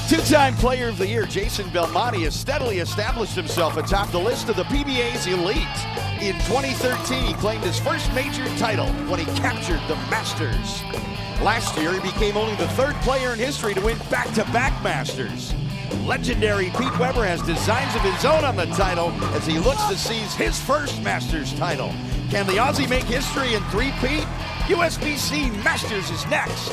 Two-time Player of the Year Jason Belmonte has steadily established himself atop the list of the PBA's elite. In 2013, he claimed his first major title when he captured the Masters. Last year, he became only the third player in history to win back-to-back Masters. Legendary Pete Weber has designs of his own on the title as he looks to seize his first Masters title. Can the Aussie make history in three-peat? USBC Masters is next.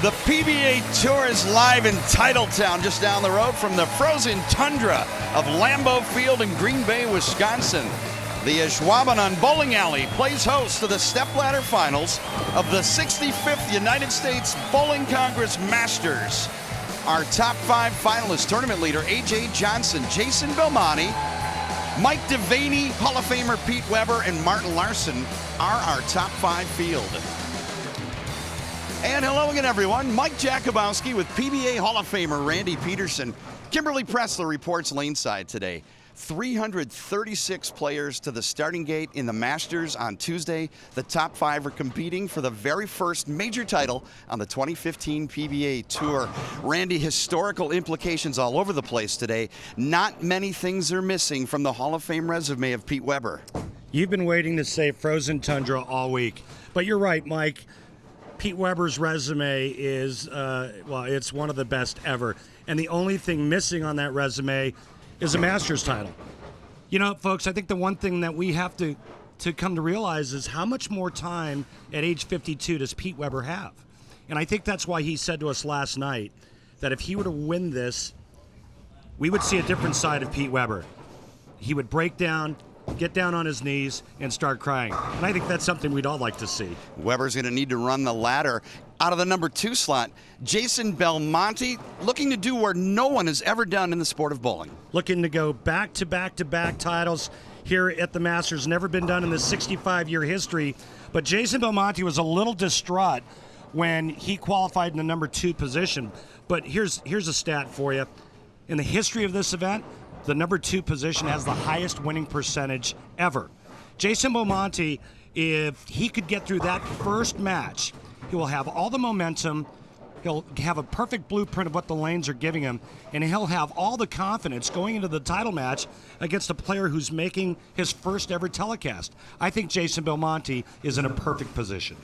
The PBA Tour is live in Titletown, just down the road from the frozen tundra of Lambeau Field in Green Bay, Wisconsin. The Ashwaubenon Bowling Alley plays host to the Stepladder Finals of the 65th United States Bowling Congress Masters. Our top five finalists, tournament leader A.J. Johnson, Jason Belmonte, Mike DeVaney, Hall of Famer Pete Weber, and Martin Larsen are our top five field. And hello again, everyone. Mike Jakubowski with PBA Hall of Famer Randy Peterson. Kimberly Pressler reports laneside today. 336 players to the starting gate in the Masters on Tuesday. The top five are competing for the very first major title on the 2015 PBA Tour. Randy, historical implications all over the place today. Not many things are missing from the Hall of Fame resume of Pete Weber. You've been waiting to say frozen tundra all week. But you're right, Mike. Pete Weber's resume is, it's one of the best ever. And the only thing missing on that resume is a Masters title. You know, folks, I think the one thing that we have to come to realize is how much more time at age 52 does Pete Weber have? And I think that's why he said to us last night that if he were to win this, we would see a different side of Pete Weber. He would break down, get down on his knees, and start crying. And I think that's something we'd all like to see. Weber's going to need to run the ladder. Out of the number 2 slot, Jason Belmonte looking to do what no one has ever done in the sport of bowling. Looking to go back-to-back-to-back titles here at the Masters. Never been done in the 65-year history. But Jason Belmonte was a little distraught when he qualified in the number 2 position. But here's a stat for you. In the history of this event, the number 2 position has the highest winning percentage ever. Jason Belmonte, if he could get through that first match, he will have all the momentum, he'll have a perfect blueprint of what the lanes are giving him, and he'll have all the confidence going into the title match against a player who's making his first ever telecast. I think Jason Belmonte is in a perfect position.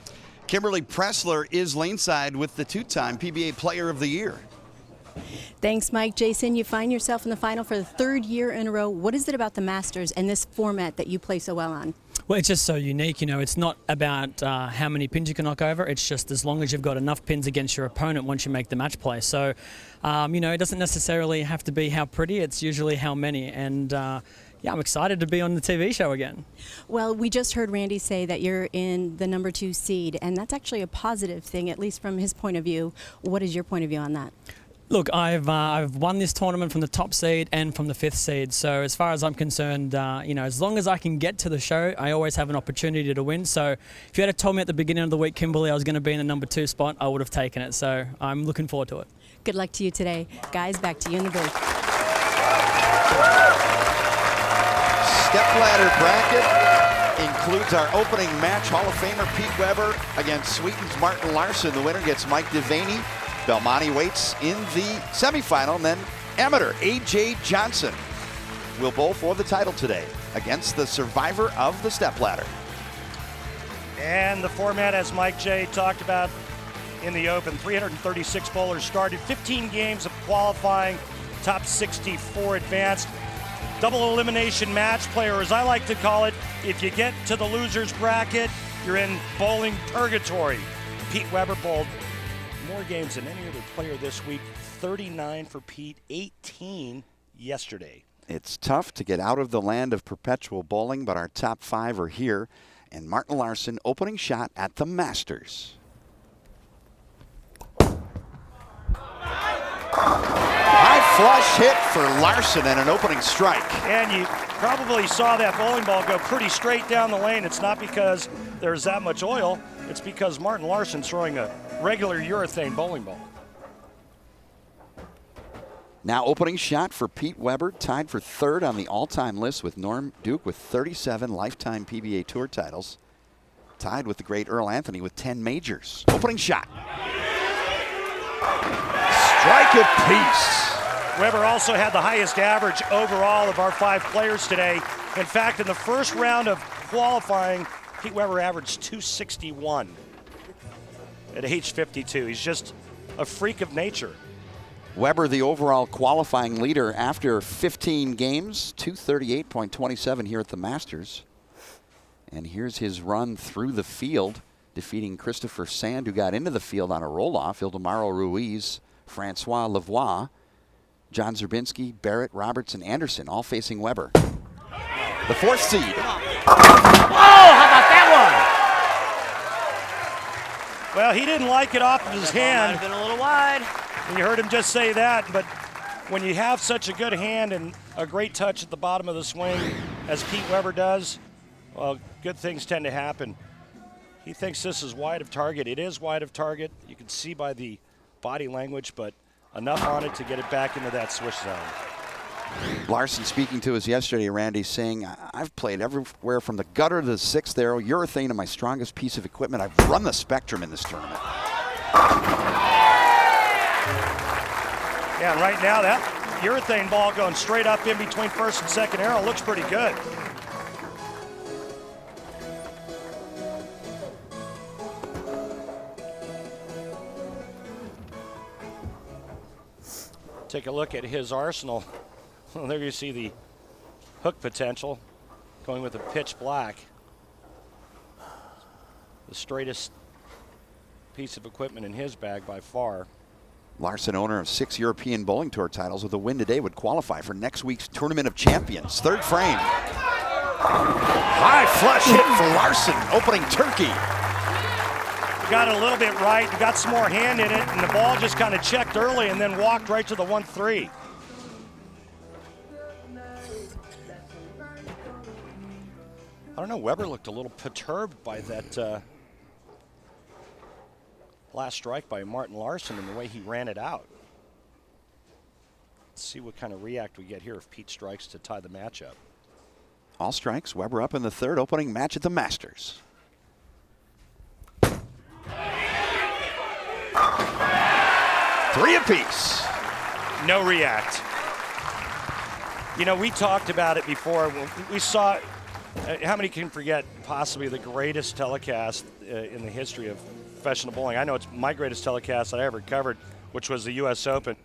Kimberly Pressler is laneside with the 2-time PBA Player of the Year. Thanks, Mike. Jason, you find yourself in the final for the 3rd year in a row. What is it about the Masters and this format that you play so well on? Well, it's just so unique. You know, it's not about how many pins you can knock over. It's just as long as you've got enough pins against your opponent once you make the match play. So, you know, it doesn't necessarily have to be how pretty. It's usually how many. And, yeah, I'm excited to be on the TV show again. Well, we just heard Randy say that you're in the number 2 seed, and that's actually a positive thing, at least from his point of view. What is your point of view on that? Look, I've won this tournament from the top seed and from the 5th seed. So as far as I'm concerned, you know, as long as I can get to the show, I always have an opportunity to win. So if you had told me at the beginning of the week, Kimberly, I was going to be in the number 2 spot, I would have taken it. So I'm looking forward to it. Good luck to you today. Guys, back to you in the booth. Stepladder bracket includes our opening match. Hall of Famer Pete Weber against Sweden's Martin Larsen. The winner gets Mike DeVaney. Belmonte waits in the semifinal, and then amateur A.J. Johnson will bowl for the title today against the survivor of the Stepladder. And the format, as Mike J. talked about in the Open, 336 bowlers started, 15 games of qualifying, top 64 advanced. Double elimination match play, or as I like to call it, if you get to the loser's bracket, you're in bowling purgatory. Pete Weber bowled more games than any other player this week, 39 for Pete, 18 yesterday. It's tough to get out of the land of perpetual bowling, but our top 5 are here. And Martin Larsen opening shot at the Masters. High flush hit for Larsen and an opening strike. And you probably saw that bowling ball go pretty straight down the lane. It's not because there's that much oil. It's because Martin Larsen's throwing a regular urethane bowling ball. Now opening shot for Pete Weber, tied for third on the all-time list with Norm Duke with 37 lifetime PBA Tour titles. Tied with the great Earl Anthony with 10 majors. Opening shot. Strike apiece. Weber also had the highest average overall of our 5 players today. In fact, in the first round of qualifying, Pete Weber averaged 261 at age 52. He's just a freak of nature. Weber, the overall qualifying leader after 15 games, 238.27 here at the Masters. And here's his run through the field, defeating Christopher Sand, who got into the field on a roll-off. Ildemaro Ruiz, Francois Lavoie, John Zerbinski, Barrett, Roberts, and Anderson, all facing Weber. The 4th seed. Oh, how about that one? Well, he didn't like it off of his hand. Might have been a little wide. And you heard him just say that, but when you have such a good hand and a great touch at the bottom of the swing, as Pete Weber does, well, good things tend to happen. He thinks this is wide of target. It is wide of target. You can see by the body language, but enough on it to get it back into that swish zone. Larsen speaking to us yesterday, Randy, saying, I've played everywhere from the gutter to the 6th arrow. Urethane is my strongest piece of equipment. I've run the spectrum in this tournament. Yeah, and right now that urethane ball going straight up in between 1st and 2nd arrow looks pretty good. Take a look at his arsenal. Well, there you see the hook potential going with a pitch black. The straightest piece of equipment in his bag by far. Larsen, owner of 6 European Bowling Tour titles, with a win today would qualify for next week's Tournament of Champions. 3rd frame. High flush hit for Larsen, opening turkey. Got it a little bit right, got some more hand in it, and the ball just kind of checked early and then walked right to the 1-3. I don't know, Weber looked a little perturbed by that last strike by Martin Larsen and the way he ran it out. Let's see what kind of react we get here if Pete strikes to tie the matchup. All strikes, Weber up in the 3rd, opening match at the Masters. Three apiece. No react. You know, we talked about it before. We saw, how many can forget possibly the greatest telecast in the history of professional bowling? I know it's my greatest telecast that I ever covered, which was the U.S. Open.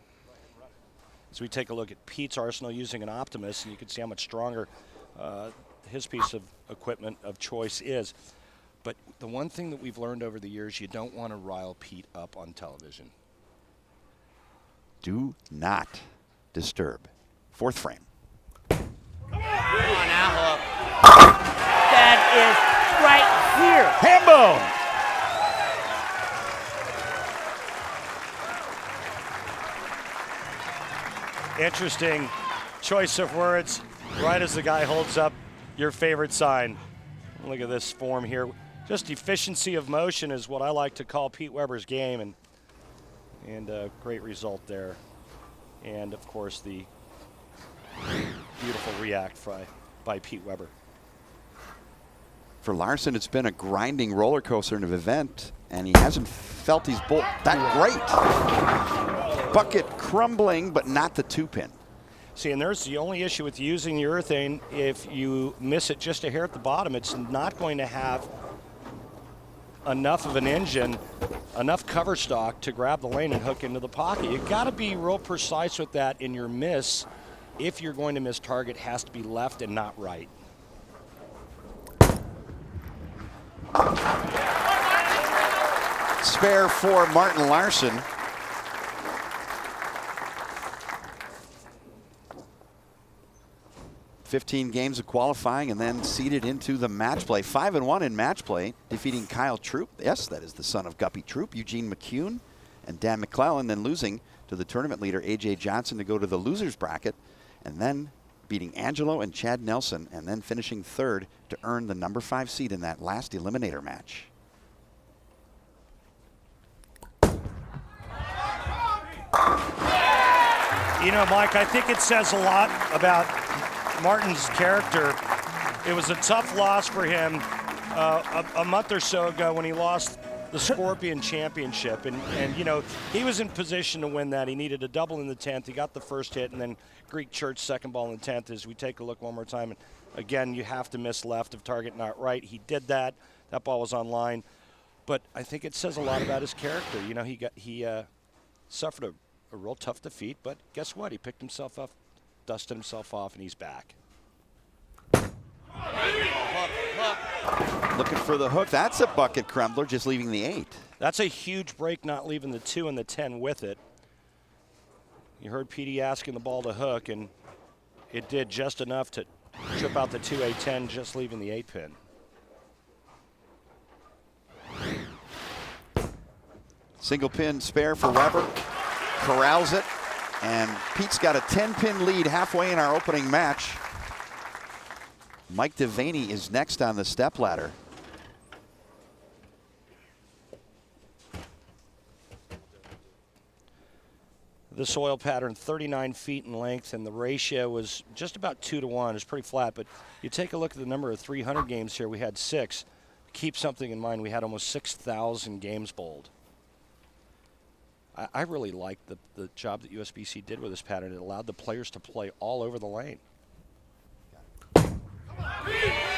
As we take a look at Pete's arsenal using an Optimus, and you can see how much stronger his piece of equipment of choice is. But the one thing that we've learned over the years, you don't want to rile Pete up on television. Do not disturb. 4th frame. Come on now, Hook. That is right here. Hambone. Interesting choice of words right as the guy holds up your favorite sign. Look at this form here. Just efficiency of motion is what I like to call Pete Weber's game, and a great result there. And of course the beautiful react by Pete Weber. For Larsen, it's been a grinding roller coaster in an event, and he hasn't felt his bowl that great. Bucket crumbling, but not the 2-pin. See, and there's the only issue with using the urethane. If you miss it just a hair at the bottom, it's not going to have enough of an engine, enough cover stock to grab the lane and hook into the pocket. You've got to be real precise with that in your miss. If you're going to miss target, it has to be left and not right. Spare for Martin Larsen. "15 games of qualifying and then seeded into the match play. 5-1 in match play, defeating Kyle Troop. Yes, that is the son of Guppy Troop. Eugene McCune, and Dan McClellan, then losing to the tournament leader A.J. Johnson to go to the losers bracket, and then beating Angelo and Chad Nelson, and then finishing third to earn the number 5 seed in that last eliminator match. You know, Mike, I think it says a lot about Martin's character. It was a tough loss for him a month or so ago when he lost the Scorpion Championship. And, you know, he was in position to win that. He needed a double in the 10th. He got the first hit, and then Greek Church second ball in the 10th. As we take a look one more time, and again, you have to miss left of target, not right. He did that. That ball was on line. But I think it says a lot about his character. You know, he suffered a real tough defeat, but guess what? He picked himself up, dusted himself off, and he's back. Looking for the hook. That's a bucket crumbler, just leaving the 8. That's a huge break, not leaving the 2 and the 10 with it. You heard Petey asking the ball to hook, and it did just enough to trip out the 2-8-10, just leaving the 8 pin. Single pin spare for Weber. Corrals it, and Pete's got a 10-pin lead halfway in our opening match. Mike DeVaney is next on the stepladder. The soil pattern 39 feet in length, and the ratio was just about 2 to 1. It's pretty flat, but you take a look at the number of 300 games here. We had 6. Keep something in mind, we had almost 6,000 games bowled. I really liked the job that USBC did with this pattern. It allowed the players to play all over the lane.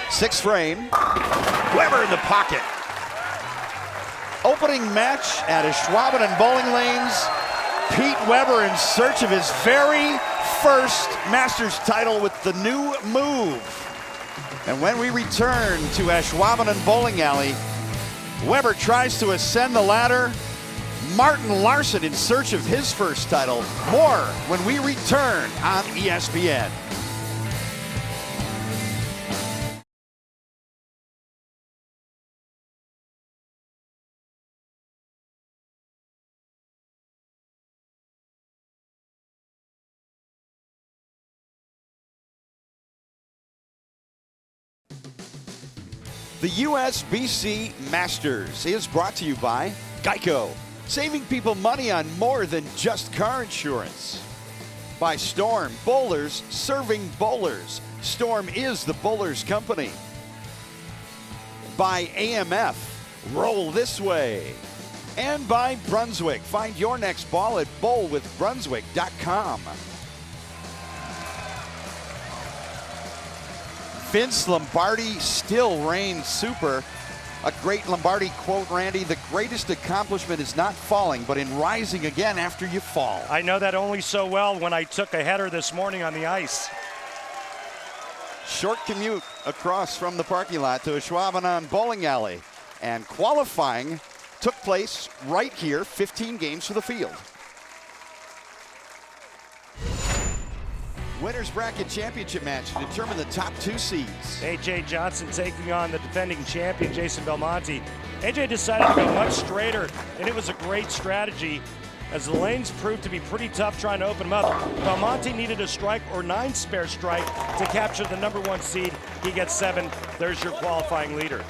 6th frame. Weber in the pocket. Opening match at Ashwaubenon Bowling Lanes. Pete Weber in search of his very first Masters title with the new move. And when we return to Ashwaubenon Bowling Alley, Weber tries to ascend the ladder. Martin Larsen in search of his first title. More when we return on ESPN. The USBC Masters is brought to you by Geico. Saving people money on more than just car insurance. By Storm, bowlers serving bowlers. Storm is the bowlers company. By AMF, roll this way. And by Brunswick, find your next ball at bowlwithbrunswick.com. Vince Lombardi still reigns super. A great Lombardi quote, Randy, the greatest accomplishment is not falling, but in rising again after you fall. I know that only so well when I took a header this morning on the ice. Short commute across from the parking lot to Ashwaubenon Bowling Alley. And qualifying took place right here, 15 games for the field. Winners Bracket Championship match to determine the top 2 seeds. A.J. Johnson taking on the defending champion, Jason Belmonte. A.J. decided to go much straighter, and it was a great strategy as the lanes proved to be pretty tough trying to open them up. Belmonte needed a strike or 9 spare strike to capture the number 1 seed. He gets 7. There's your qualifying leader.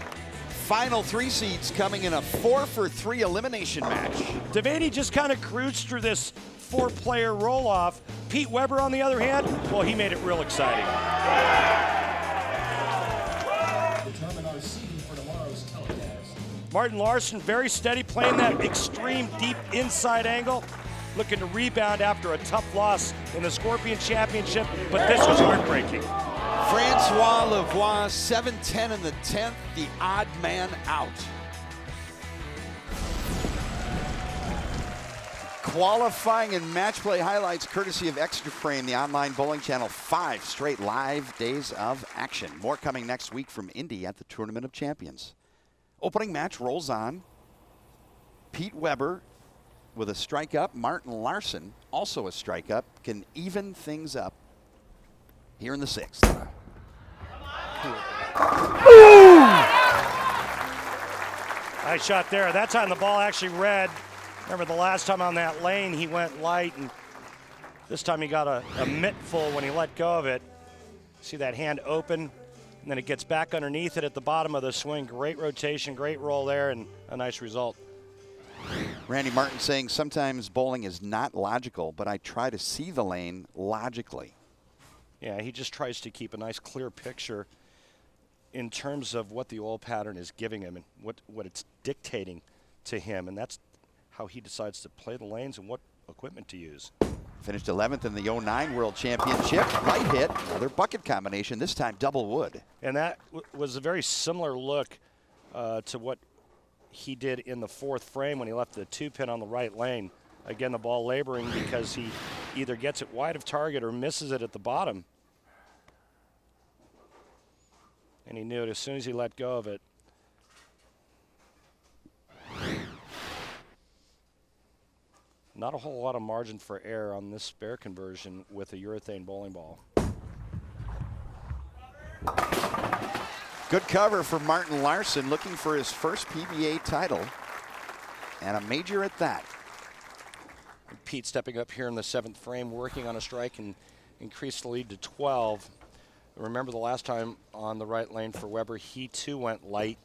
Final 3 seeds coming in a 4-for-3 elimination match. DeVaney just kind of cruised through this 4-player roll-off. Pete Weber, on the other hand, well, he made it real exciting. Determine our seeding for tomorrow's telecast. Martin Larsen, very steady, playing that extreme deep inside angle, looking to rebound after a tough loss in the Scorpion Championship, but this was heartbreaking. Francois Lavoie, 7-10 in the 10th, the odd man out. Qualifying and match play highlights courtesy of Extra Frame, the online bowling channel. 5 straight live days of action. More coming next week from Indy at the Tournament of Champions. Opening match rolls on. Pete Weber with a strike up. Martin Larsen, also a strike up, can even things up here in the 6th. Nice shot there. That time the ball actually read Remember the last time on that lane he went light, and this time he got a mitt full when he let go of it. See that hand open, and then it gets back underneath it at the bottom of the swing. Great rotation, great roll there, and a nice result. Randy Martin saying sometimes bowling is not logical, but I try to see the lane logically. Yeah, he just tries to keep a nice clear picture in terms of what the oil pattern is giving him and what it's dictating to him, and that's how he decides to play the lanes and what equipment to use. Finished 11th in the 09 World Championship. Light hit, another bucket combination, this time double wood. And that was a very similar look to what he did in the fourth frame when he left the 2-pin on the right lane. Again, the ball laboring because he either gets it wide of target or misses it at the bottom. And he knew it as soon as he let go of it. Not a whole lot of margin for error on this spare conversion with a urethane bowling ball. Good cover for Martin Larsen, looking for his first PBA title, and a major at that. Pete stepping up here in the 7th frame, working on a strike and increased the lead to 12. Remember the last time on the right lane for Weber, he too went light.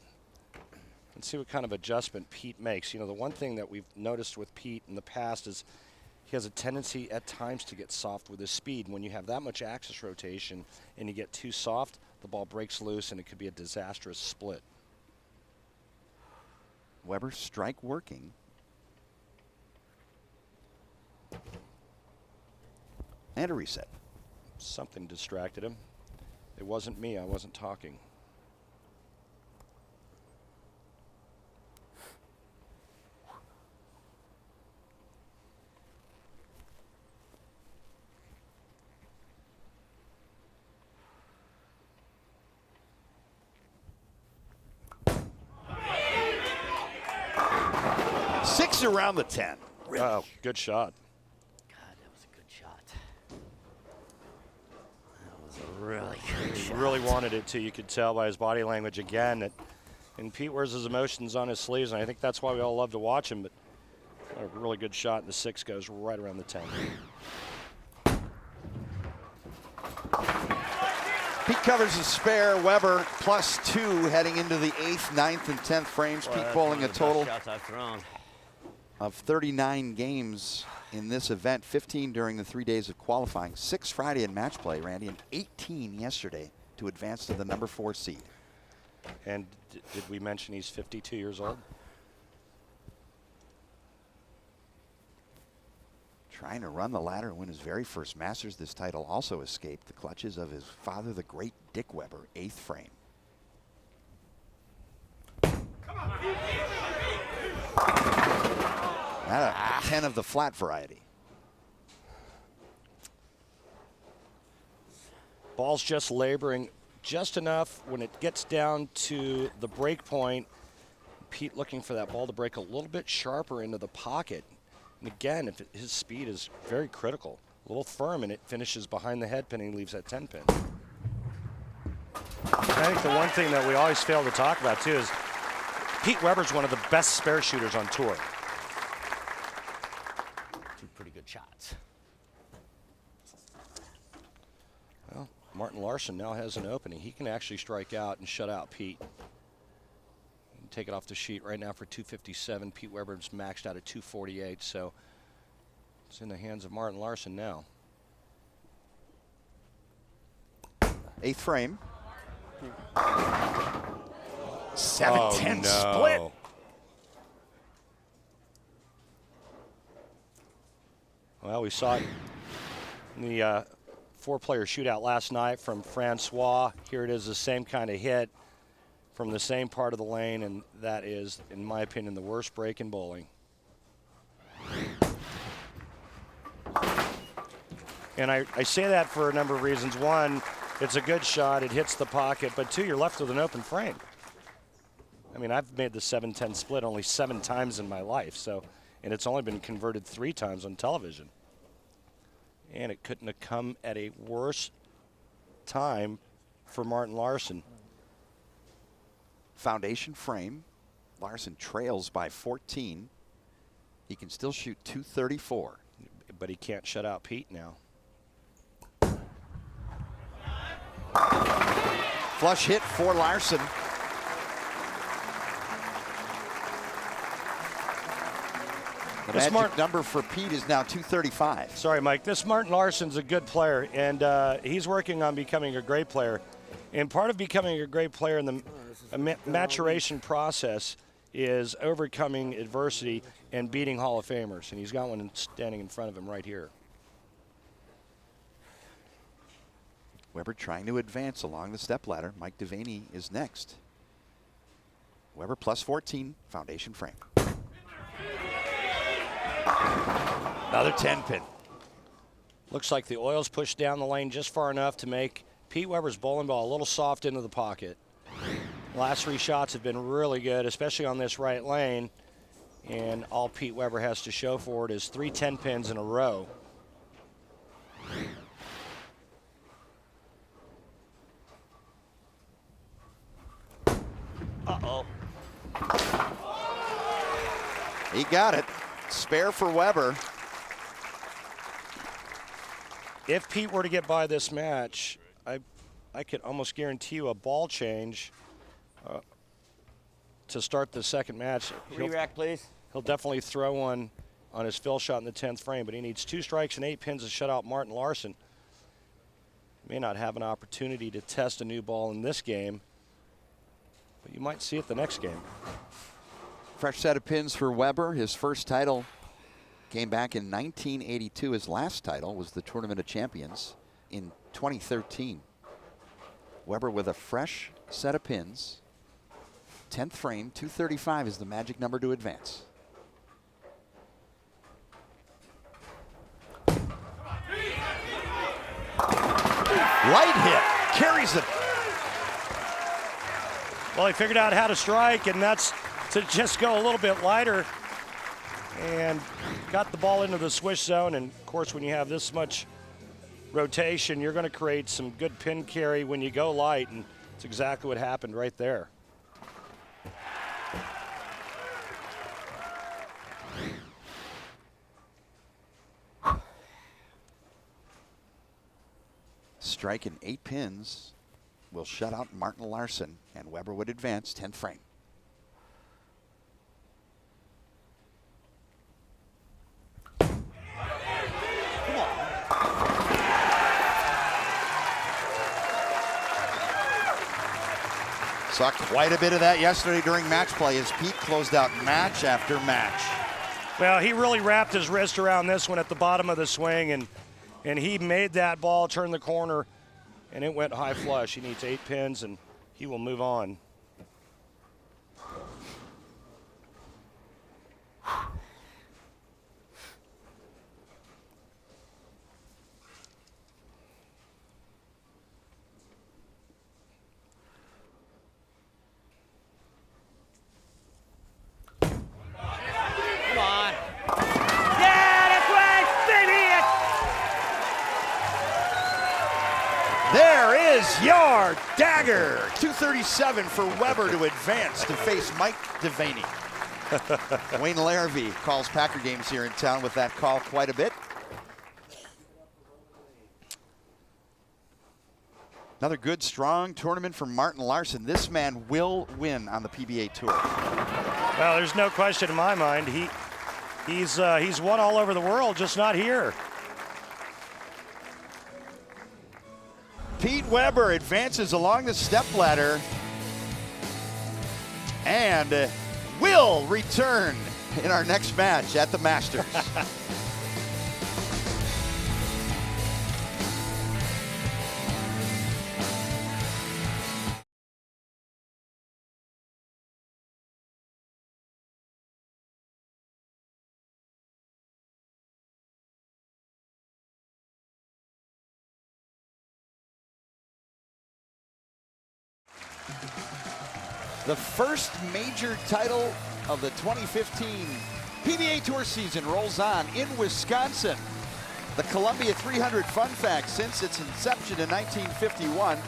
And see what kind of adjustment Pete makes. You know, the one thing that we've noticed with Pete in the past is he has a tendency at times to get soft with his speed. When you have that much axis rotation and you get too soft, the ball breaks loose and it could be a disastrous split. Weber strike working. And a reset. Something distracted him. It wasn't me, I wasn't talking. Six around the 10. Really? Oh, good shot. God, that was a good shot. That was a really good shot. He really wanted it to. You could tell by his body language again. And Pete wears his emotions on his sleeves, and I think that's why we all love to watch him. But a really good shot, and the 6 goes right around the 10. Pete covers the spare. Weber +2 heading into the 8th, 9th, and 10th frames. Boy, Pete that's bowling one a of the total best shots I've thrown. of 39 games in this event, 15 during the 3 days of qualifying, 6 Friday in match play, Randy, and 18 yesterday to advance to the number 4 seed. And did we mention he's 52 years old? Trying to run the ladder and win his very first Masters. This title also escaped the clutches of his father, the great Dick Weber, 8th frame. That a 10 of the flat variety. Ball's just laboring just enough when it gets down to the break point. Pete looking for that ball to break a little bit sharper into the pocket. And again, his speed is very critical. A little firm, and it finishes behind the head pin and leaves that 10 pin. I think the one thing that we always fail to talk about, too, is Pete Weber's one of the best spare shooters on tour. 2 pretty good shots. Well, Martin Larsen now has an opening. He can actually strike out and shut out Pete. Take it off the sheet right now for 257. Pete Weber's maxed out at 248, so it's in the hands of Martin Larsen now. 8th frame. 7-10 split. Well, we saw it in the 4-player shootout last night from Francois. Here it is, the same kind of hit from the same part of the lane, and that is, in my opinion, the worst break in bowling. And I say that for a number of reasons. One, it's a good shot, it hits the pocket, but 2, you're left with an open frame. I mean, I've made the 7-10 split only 7 times in my life, so, and it's only been converted 3 times on television. And it couldn't have come at a worse time for Martin Larsen. Foundation frame. Larsen trails by 14. He can still shoot .234. But he can't shut out Pete now. Flush hit for Larsen. The magic number for Pete is now .235. Sorry, Mike. This Martin Larsen's a good player, and he's working on becoming a great player. And part of becoming a great player in the maturation process is overcoming adversity and beating Hall of Famers. And he's got one standing in front of him right here. Weber trying to advance along the stepladder. Mike DeVaney is next. Weber plus 14, foundation frame. Another 10-pin. Looks like the oil's pushed down the lane just far enough to make Pete Weber's bowling ball a little soft into the pocket. Last 3 shots have been really good, especially on this right lane. And all Pete Weber has to show for it is 3 10-pins in a row. Uh-oh. He got it. Spare for Weber. If Pete were to get by this match, I could almost guarantee you a ball change to start the second match. Re-rack, please. He'll definitely throw one on his fill shot in the 10th frame, but he needs 2 strikes and 8 pins to shut out Martin Larsen. May not have an opportunity to test a new ball in this game, but you might see it the next game. Fresh set of pins for Weber. His first title came back in 1982. His last title was the Tournament of Champions in 2013. Weber with a fresh set of pins. 10th frame, 235 is the magic number to advance. Light hit, carries it. Well, he figured out how to strike, and that's to just go a little bit lighter and got the ball into the swish zone. And of course, when you have this much rotation, you're going to create some good pin carry when you go light, and it's exactly what happened right there. Striking 8 pins will shut out Martin Larsen, and Weber would advance 10th frame. Saw quite a bit of that yesterday during match play as Pete closed out match after match. Well, he really wrapped his wrist around this one at the bottom of the swing, and he made that ball turn the corner, and it went high flush. He needs 8 pins, and he will move on. There is your dagger. 237 for Weber to advance to face Mike DeVaney. Wayne Larrabee calls Packer games here in town with that call quite a bit. Another good, strong tournament for Martin Larsen. This man will win on the PBA Tour. Well, there's no question in my mind. He's won all over the world, just not here. Pete Weber advances along the stepladder and will return in our next match at the Masters. The first major title of the 2015 PBA Tour season rolls on in Wisconsin. The Columbia 300 fun fact: since its inception in 1951,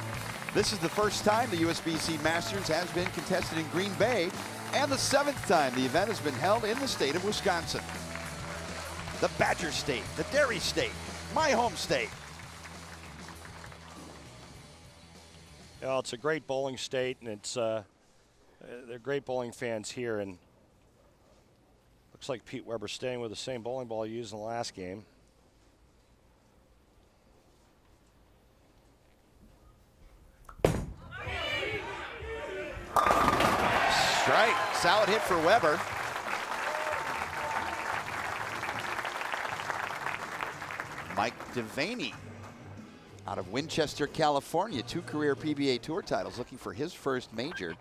this is the first time the USBC Masters has been contested in Green Bay, and the 7th time the event has been held in the state of Wisconsin. the Badger State, the Dairy State, my home state. Well, it's a great bowling state, and it's they're great bowling fans here. And looks like Pete Weber staying with the same bowling ball he used in the last game. Strike. Solid hit for Weber. Mike DeVaney out of Winchester, California. 2 career PBA Tour titles, looking for his first major.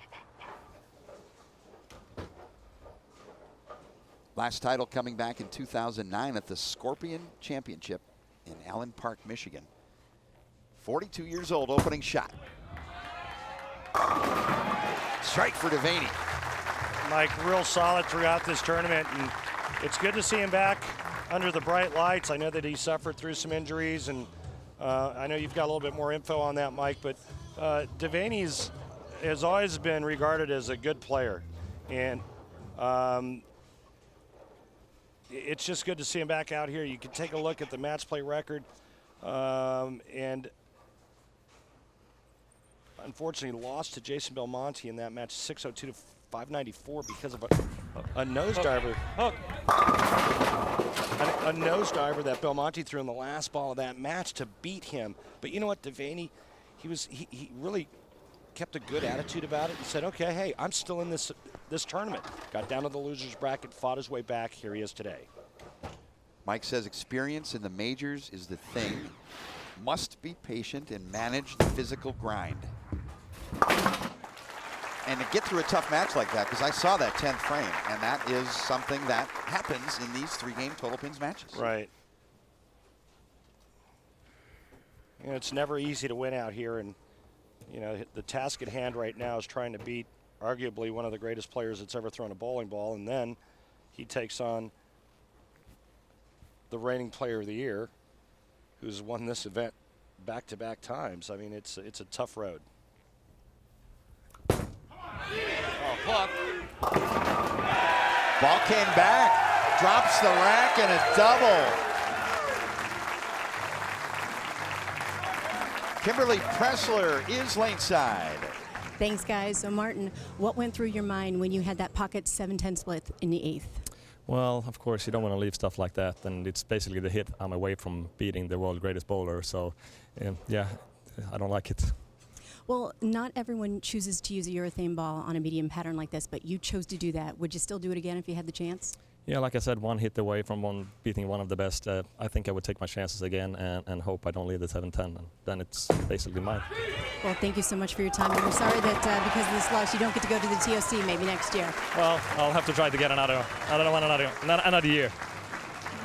Last title coming back in 2009 at the Scorpion Championship in Allen Park, Michigan. 42 years old, opening shot. Strike for DeVaney. Mike, real solid throughout this tournament, and it's good to see him back under the bright lights. I know that he suffered through some injuries, and I know you've got a little bit more info on that, Mike, but DeVaney has always been regarded as a good player, and it's just good to see him back out here. You can take a look at the match play record, and unfortunately lost to Jason Belmonte in that match, 602 to 594, because of a nosediver. A nosediver that Belmonte threw in the last ball of that match to beat him. But you know what, DeVaney, he really kept a good attitude about it and said, okay, hey, I'm still in this tournament. Got down to the loser's bracket, fought his way back. Here he is today. Mike says experience in the majors is the thing. Must be patient and manage the physical grind. And to get through a tough match like that, because I saw that 10th frame, and that is something that happens in these 3-game total pins matches. Right. You know, it's never easy to win out here, and you know, the task at hand right now is trying to beat arguably one of the greatest players that's ever thrown a bowling ball, and then he takes on the reigning player of the year, who's won this event back-to-back times. I mean, it's a tough road. Ball came back, drops the rack, and a double. Kimberly Pressler is laneside. Thanks, guys. So, Martin, what went through your mind when you had that pocket 7-10 split in the 8th? Well, of course, you don't want to leave stuff like that, and it's basically the hit I'm away from beating the world's greatest bowler, so yeah, I don't like it. Well, not everyone chooses to use a urethane ball on a medium pattern like this, but you chose to do that. Would you still do it again if you had the chance? Yeah, like I said, one hit away from beating one of the best. I think I would take my chances again and hope I don't leave the 7-10, and then it's basically mine. Well, thank you so much for your time, and we're sorry that because of this loss you don't get to go to the TOC maybe next year. Well, I'll have to try to get another year.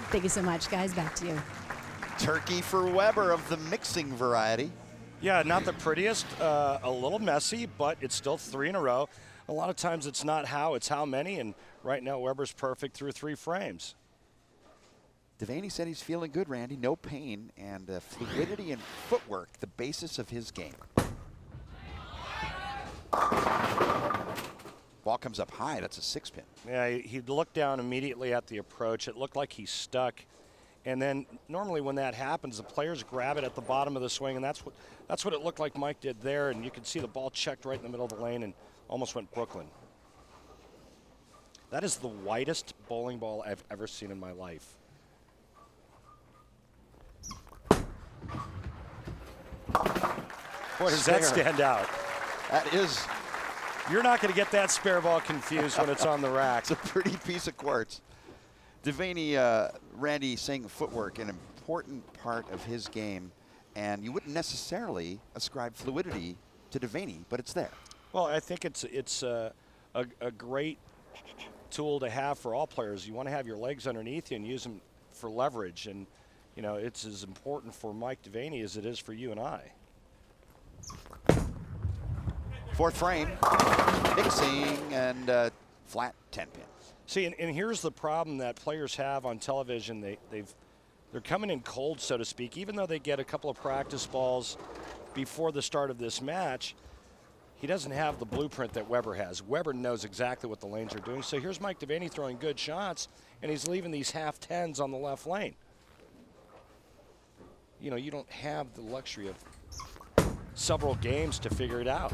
Thank you so much, guys. Back to you. Turkey for Weber of the mixing variety. Yeah, not the prettiest, a little messy, but it's still 3 in a row. A lot of times it's not how, it's how many, and right now Weber's perfect through 3 frames. DeVaney said he's feeling good, Randy. No pain, and fluidity and footwork, the basis of his game. Ball comes up high. That's a 6-pin. Yeah, he looked down immediately at the approach. It looked like he stuck. And then normally when that happens, the players grab it at the bottom of the swing, and that's what it looked like Mike did there. And you can see the ball checked right in the middle of the lane and almost went Brooklyn. That is the widest bowling ball I've ever seen in my life. Boy, does that stand out. That is. You're not going to get that spare ball confused when it's on the rack. It's a pretty piece of quartz. DeVaney, Randy saying footwork, an important part of his game, and you wouldn't necessarily ascribe fluidity to DeVaney, but it's there. Well, I think it's a great tool to have for all players. You want to have your legs underneath you and use them for leverage, and you know it's as important for Mike DeVaney as it is for you and I. 4th frame, mixing, and flat 10-pin. See, and here's the problem that players have on television. They're coming in cold, so to speak. Even though they get a couple of practice balls before the start of this match, he doesn't have the blueprint that Weber has. Weber knows exactly what the lanes are doing. So here's Mike DeVaney throwing good shots, and he's leaving these half 10s on the left lane. You know, you don't have the luxury of several games to figure it out.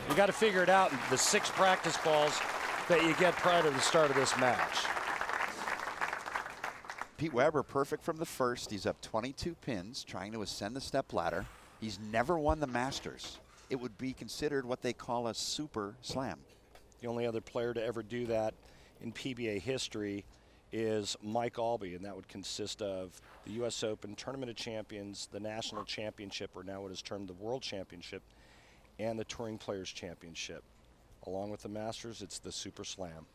You got to figure it out in the 6 practice balls that you get prior to the start of this match. Pete Weber perfect from the first. He's up 22 pins, trying to ascend the step ladder. He's never won the Masters. It would be considered what they call a super slam. The only other player to ever do that in PBA history is Mike Albee, and that would consist of the U.S. Open, Tournament of Champions, the National Championship, or now what is termed the World Championship, and the Touring Players Championship. Along with the Masters, it's the Super Slam.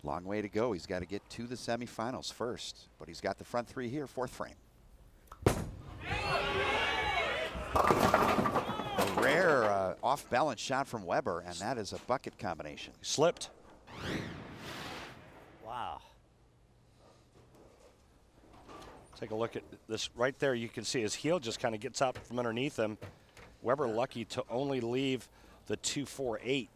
Long way to go. He's got to get to the semifinals first, but he's got the front 3 here, 4th frame. A rare off-balance shot from Weber, and that is a bucket combination. Slipped. Wow. Take a look at this right there. You can see his heel just kind of gets out from underneath him. Weber lucky to only leave the 2-4-8.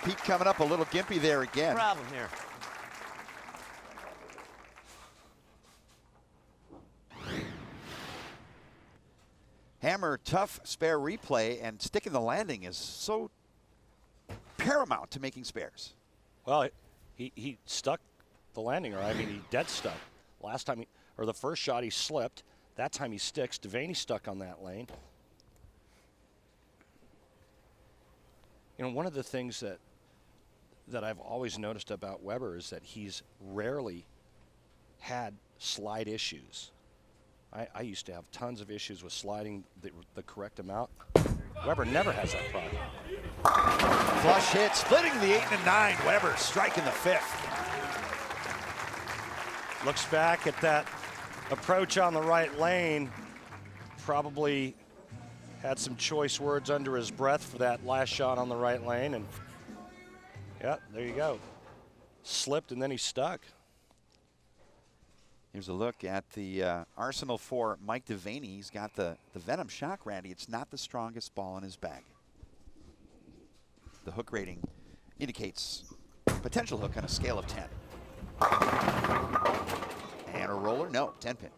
Pete coming up a little gimpy there again. Problem here. Hammer, tough spare replay, and sticking the landing is so paramount to making spares. Well, he stuck the landing, or I mean, he dead stuck. Last time, or the first shot, he slipped. That time he sticks. DeVaney stuck on that lane. You know, one of the things that I've always noticed about Weber is that he's rarely had slide issues. I used to have tons of issues with sliding the correct amount. Weber never has that problem. Flush hit, splitting the 8 and 9. Weber striking the 5th. Looks back at that approach on the right lane. Probably had some choice words under his breath for that last shot on the right lane. And yeah, there you go. Slipped and then he stuck. Here's a look at the arsenal for Mike DeVaney. He's got the Venom Shock, Randy. It's not the strongest ball in his bag. The hook rating indicates potential hook on a scale of 10. And a roller? No, 10 pin.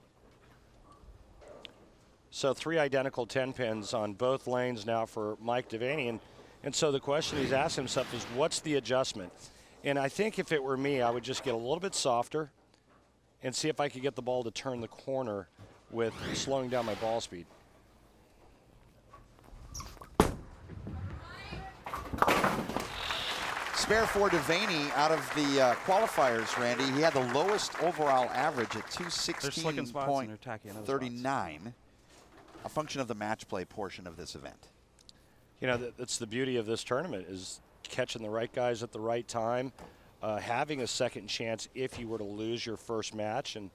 So 3 identical 10 pins on both lanes now for Mike DeVaney. And so the question he's asked himself is, what's the adjustment? And I think if it were me, I would just get a little bit softer and see if I could get the ball to turn the corner with slowing down my ball speed. Spare for DeVaney out of the qualifiers, Randy. He had the lowest overall average at 216.39, a function of the match play portion of this event. You know, that's the beauty of this tournament, is catching the right guys at the right time, having a second chance if you were to lose your first match. And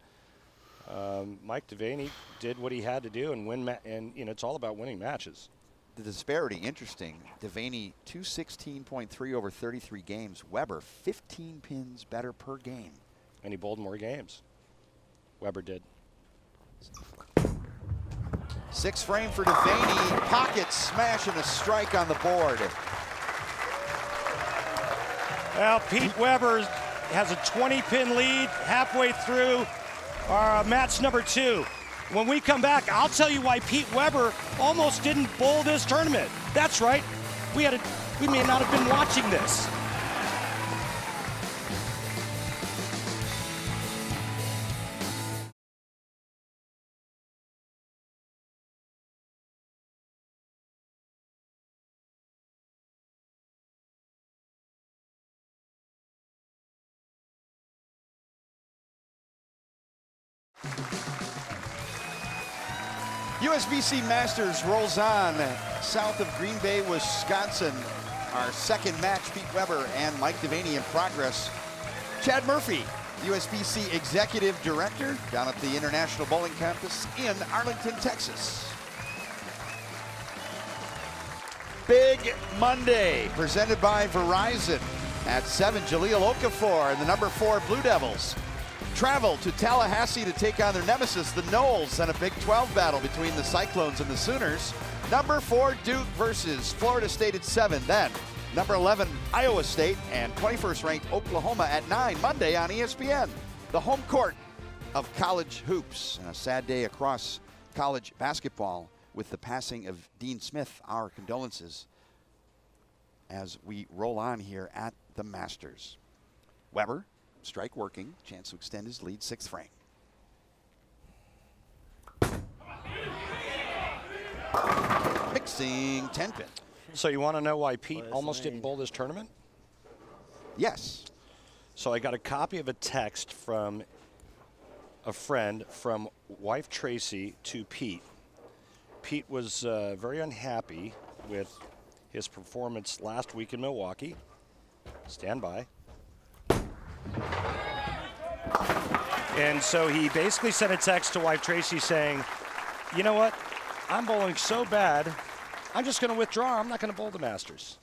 Mike DeVaney did what he had to do and win, and you know, it's all about winning matches. The disparity, interesting. DeVaney 216.3 over 33 games. Weber 15 pins better per game. And he bowled more games. Weber did. 6th frame for DeVaney. Pocket smash and a strike on the board. Well, Pete Weber has a 20-pin lead halfway through our match number 2. When we come back, I'll tell you why Pete Weber almost didn't bowl this tournament. That's right. We may not have been watching this. USBC Masters rolls on south of Green Bay, Wisconsin. Our second match, Pete Weber and Mike DeVaney in progress. Chad Murphy, USBC Executive Director, down at the International Bowling Campus in Arlington, Texas. Big Monday, presented by Verizon. At 7, Jaleel Okafor and the number 4 Blue Devils. travel to Tallahassee to take on their nemesis, the Noles, and a Big 12 battle between the Cyclones and the Sooners. Number 4, Duke versus Florida State at 7. Then, number 11, Iowa State, and 21st ranked Oklahoma at 9, Monday on ESPN. The home court of college hoops. And a sad day across college basketball with the passing of Dean Smith. Our condolences as we roll on here at the Masters. Weber, strike working, chance to extend his lead, 6th frame. Mixing 10-pin. So you want to know why Pete almost didn't bowl this tournament? Yes. So I got a copy of a text from a friend from wife Tracy to Pete. Pete was very unhappy with his performance last week in Milwaukee. Stand by. And so he basically sent a text to wife Tracy saying, you know what, I'm bowling so bad, I'm just going to withdraw. I'm not going to bowl the Masters.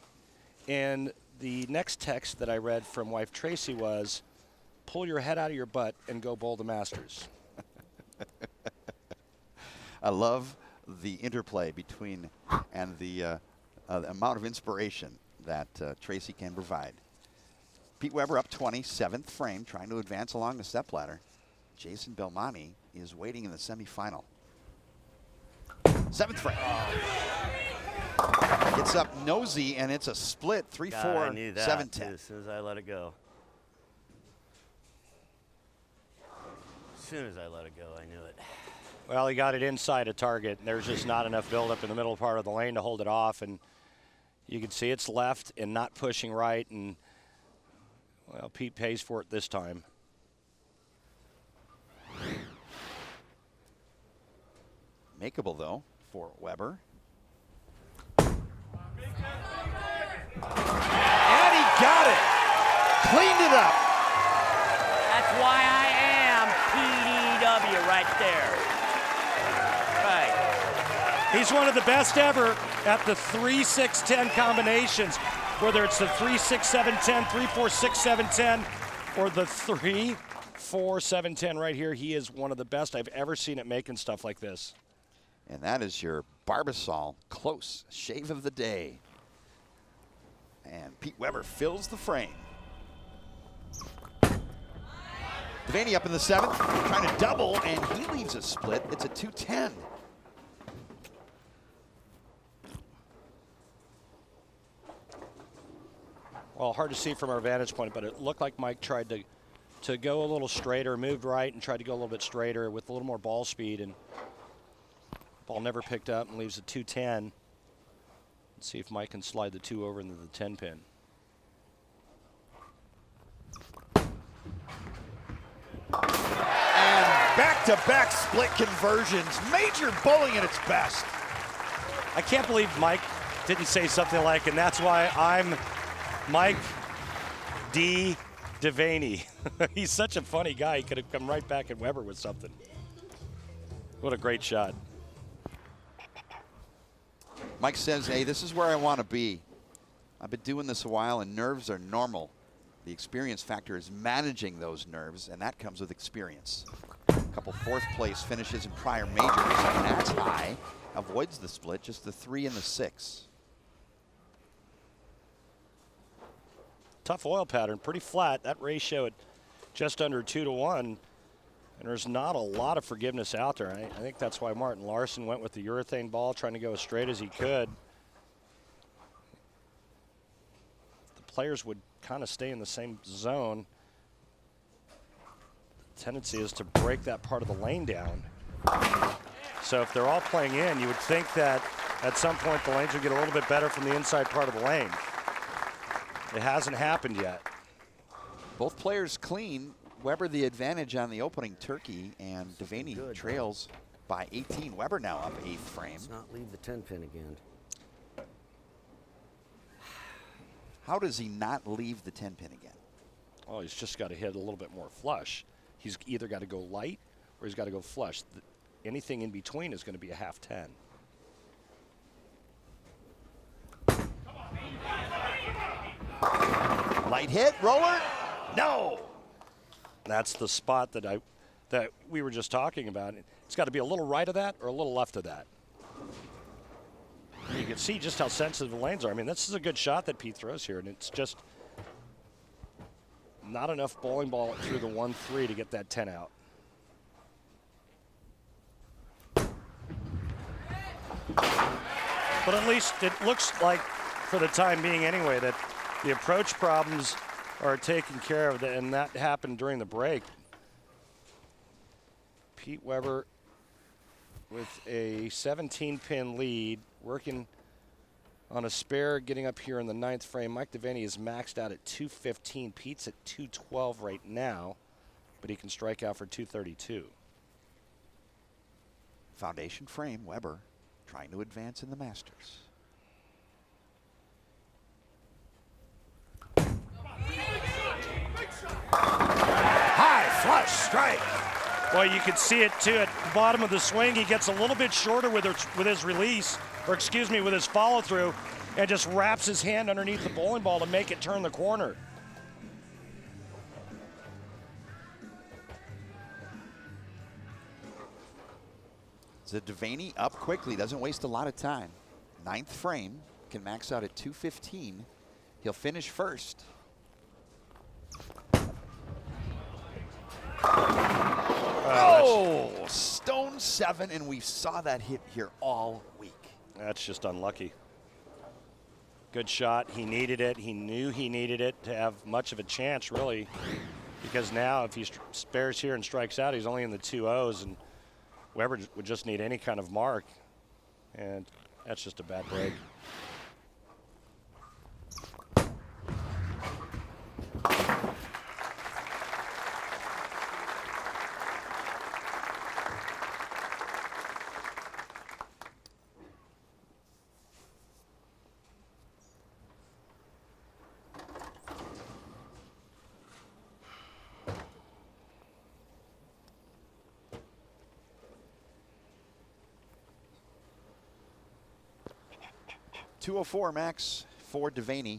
And the next text that I read from wife Tracy was, pull your head out of your butt and go bowl the Masters. I love the interplay between and the amount of inspiration that Tracy can provide. Pete Weber up 20, 7th frame, trying to advance along the stepladder. Jason Belmonte is waiting in the semifinal. 7th frame. It's up nosy, and it's a split, 3-4, God, I knew that 7-10. as soon as I let it go. As soon as I let it go, I knew it. Well, he got it inside a target, and there's just not enough buildup in the middle part of the lane to hold it off. And you can see it's left and not pushing right. And, well, Pete pays for it this time. Makeable, though, for Weber. And he got it. Cleaned it up. That's why I am PDW right there. Right. He's one of the best ever at the 3-6-10 combinations, whether it's the 3-6-7-10, 3-4-6-7-10, or the 3-4-7-10 right here. He is one of the best I've ever seen at making stuff like this. And that is your Barbasol close shave of the day. And Pete Weber fills the frame. DeVaney up in the 7th, trying to double, and he leaves a split. It's a 2-10. Well, hard to see from our vantage point, but it looked like Mike tried to go a little straighter, moved right, and tried to go a little bit straighter with a little more ball speed. And ball never picked up and leaves a 2-10. Let's see if Mike can slide the 2 over into the 10 pin. And back-to-back split conversions. Major bowling at its best. I can't believe Mike didn't say something like, and that's why I'm Mike D. DeVaney. He's such a funny guy. He could have come right back at Weber with something. What a great shot. Mike says, hey, this is where I want to be. I've been doing this a while, and nerves are normal. The experience factor is managing those nerves, and that comes with experience. A couple 4th place finishes in prior majors, and that's high. Avoids the split, just the 3 and the 6. Tough oil pattern, pretty flat. That ratio at just under 2-1. And there's not a lot of forgiveness out there. I think that's why Martin Larsen went with the urethane ball, trying to go as straight as he could. The players would kind of stay in the same zone. The tendency is to break that part of the lane down. So if they're all playing in, you would think that at some point the lanes would get a little bit better from the inside part of the lane. It hasn't happened yet. Both players clean. Weber the advantage on the opening turkey, and DeVaney trails by 18. Weber now up 8th frame. Let's not leave the 10 pin again. How does he not leave the 10 pin again? Oh, he's just got to hit a little bit more flush. He's either got to go light or he's got to go flush. Anything in between is going to be a half 10. Light hit, roller? No. That's the spot that we were just talking about. It's got to be a little right of that or a little left of that. You can see just how sensitive the lanes are. I mean, this is a good shot that Pete throws here, and it's just not enough bowling ball through the 1-3 to get that 10 out. But at least it looks like, for the time being anyway, that the approach problems are taken care of, and that happened during the break. Pete Weber with a 17-pin lead, working on a spare, getting up here in the 9th frame. Mike DeVaney is maxed out at 215. Pete's at 212 right now, but he can strike out for 232. Foundation frame, Weber trying to advance in the Masters. High flush strike. Well, you can see it too at the bottom of the swing. He gets a little bit shorter with his release, or excuse me, with his follow through, and just wraps his hand underneath the bowling ball to make it turn the corner. So DeVaney up quickly, doesn't waste a lot of time. 9th frame, can max out at 215. He'll finish first. Oh, stone 7, and we saw that hit here all week. That's just unlucky. Good shot. He needed it. He knew he needed it to have much of a chance, really, because now if he spares here and strikes out, he's only in the 2-0s, and Weber would just need any kind of mark, and that's just a bad break. .204 max for DeVaney.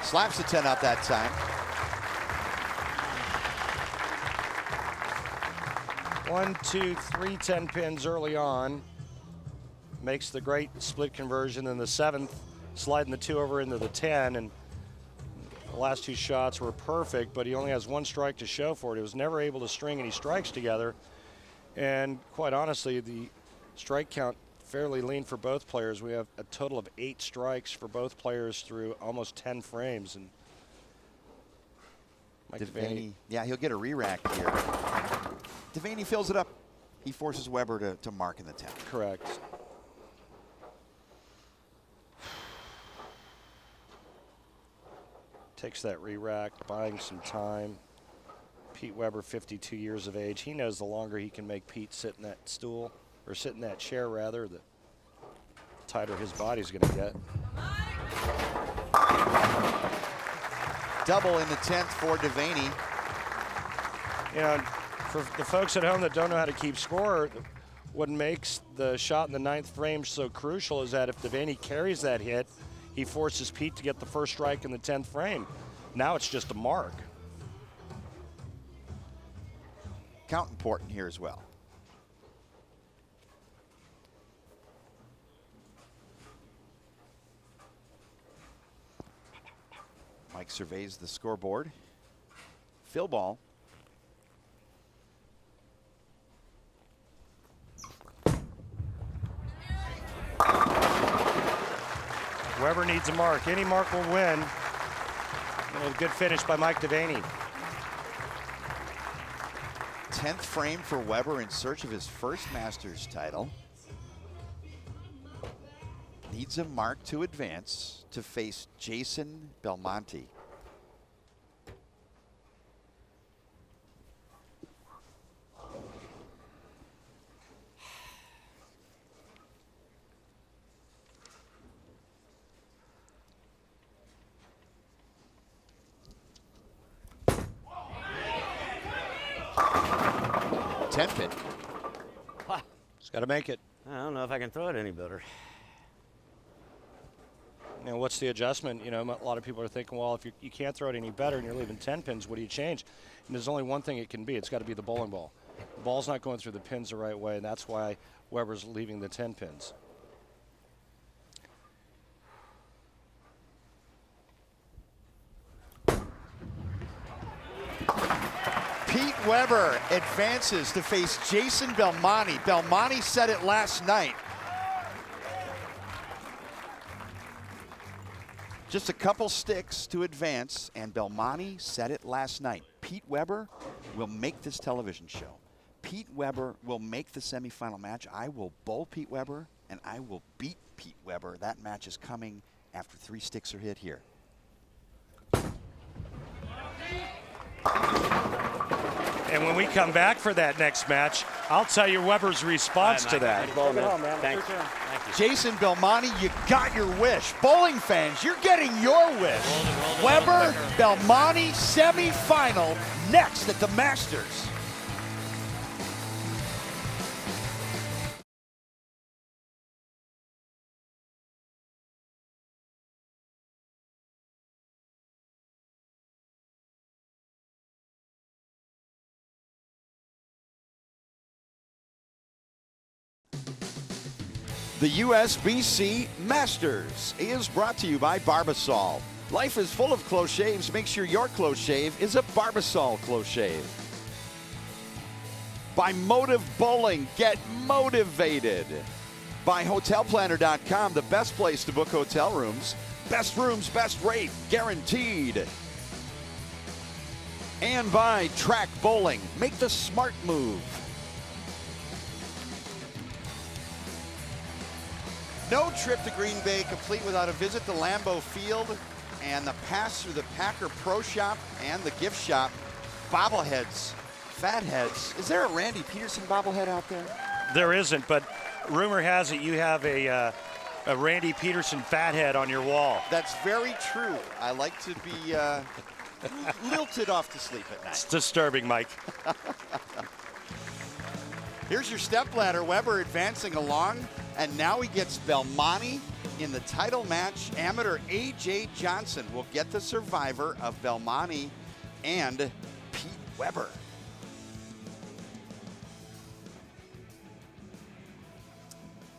Slaps the 10 out that time. One, two, three 10 pins early on. Makes the great split conversion in the 7th, sliding the 2 over into the 10, and the last 2 shots were perfect, but he only has 1 strike to show for it. He was never able to string any strikes together, and quite honestly, the strike count fairly lean for both players. We have a total of 8 strikes for both players through almost 10 frames, and Mike DeVaney, yeah, he'll get a re-rack here. DeVaney fills it up. He forces Weber to mark in the 10th. Correct. Takes that re-rack, buying some time. Pete Weber, 52 years of age. He knows the longer he can make Pete sit in that stool, or sit in that chair rather, the tighter his body's gonna get. Double in the 10th for DeVaney. You know, for the folks at home that don't know how to keep score, what makes the shot in the 9th frame so crucial is that if DeVaney carries that hit, he forces Pete to get the first strike in the 10th frame. Now it's just a mark. Count important here as well. Mike surveys the scoreboard. Fill ball. Weber needs a mark. Any mark will win. And a good finish by Mike DeVaney. 10th frame for Weber in search of his first Masters title. Needs a mark to advance to face Jason Belmonte. Got to make it. I don't know if I can throw it any better. You know, what's the adjustment? You know, a lot of people are thinking, well, if you can't throw it any better and you're leaving 10 pins, what do you change? And there's only one thing it can be. It's got to be the bowling ball. The ball's not going through the pins the right way, and that's why Weber's leaving the 10 pins. Pete Weber advances to face Jason Belmonte. Belmonte said it last night. Just a couple sticks to advance, and Belmonte said it last night. Pete Weber will make this television show. Pete Weber will make the semifinal match. I will bowl Pete Weber, and I will beat Pete Weber. That match is coming after 3 sticks are hit here. And when we come back for that next match, I'll tell you Weber's response to that. Thanks. Thank you. Jason Belmonte, you got your wish. Bowling fans, you're getting your wish. Weber, Belmonte, semifinal next at the Masters. The USBC Masters is brought to you by Barbasol. Life is full of close shaves. Make sure your close shave is a Barbasol close shave. By Motive Bowling, get motivated. By HotelPlanner.com, the best place to book hotel rooms. Best rooms, best rate, guaranteed. And by Track Bowling, make the smart move. No trip to Green Bay complete without a visit to Lambeau Field and the pass through the Packer Pro Shop and the gift shop. Bobbleheads, fatheads. Is there a Randy Peterson bobblehead out there? There isn't, but rumor has it you have a Randy Peterson fathead on your wall. That's very true. I like to be lilted off to sleep at night. It's disturbing, Mike. Here's your stepladder. Weber advancing along. And now he gets Belmonte in the title match. Amateur A.J. Johnson will get the survivor of Belmonte and Pete Weber.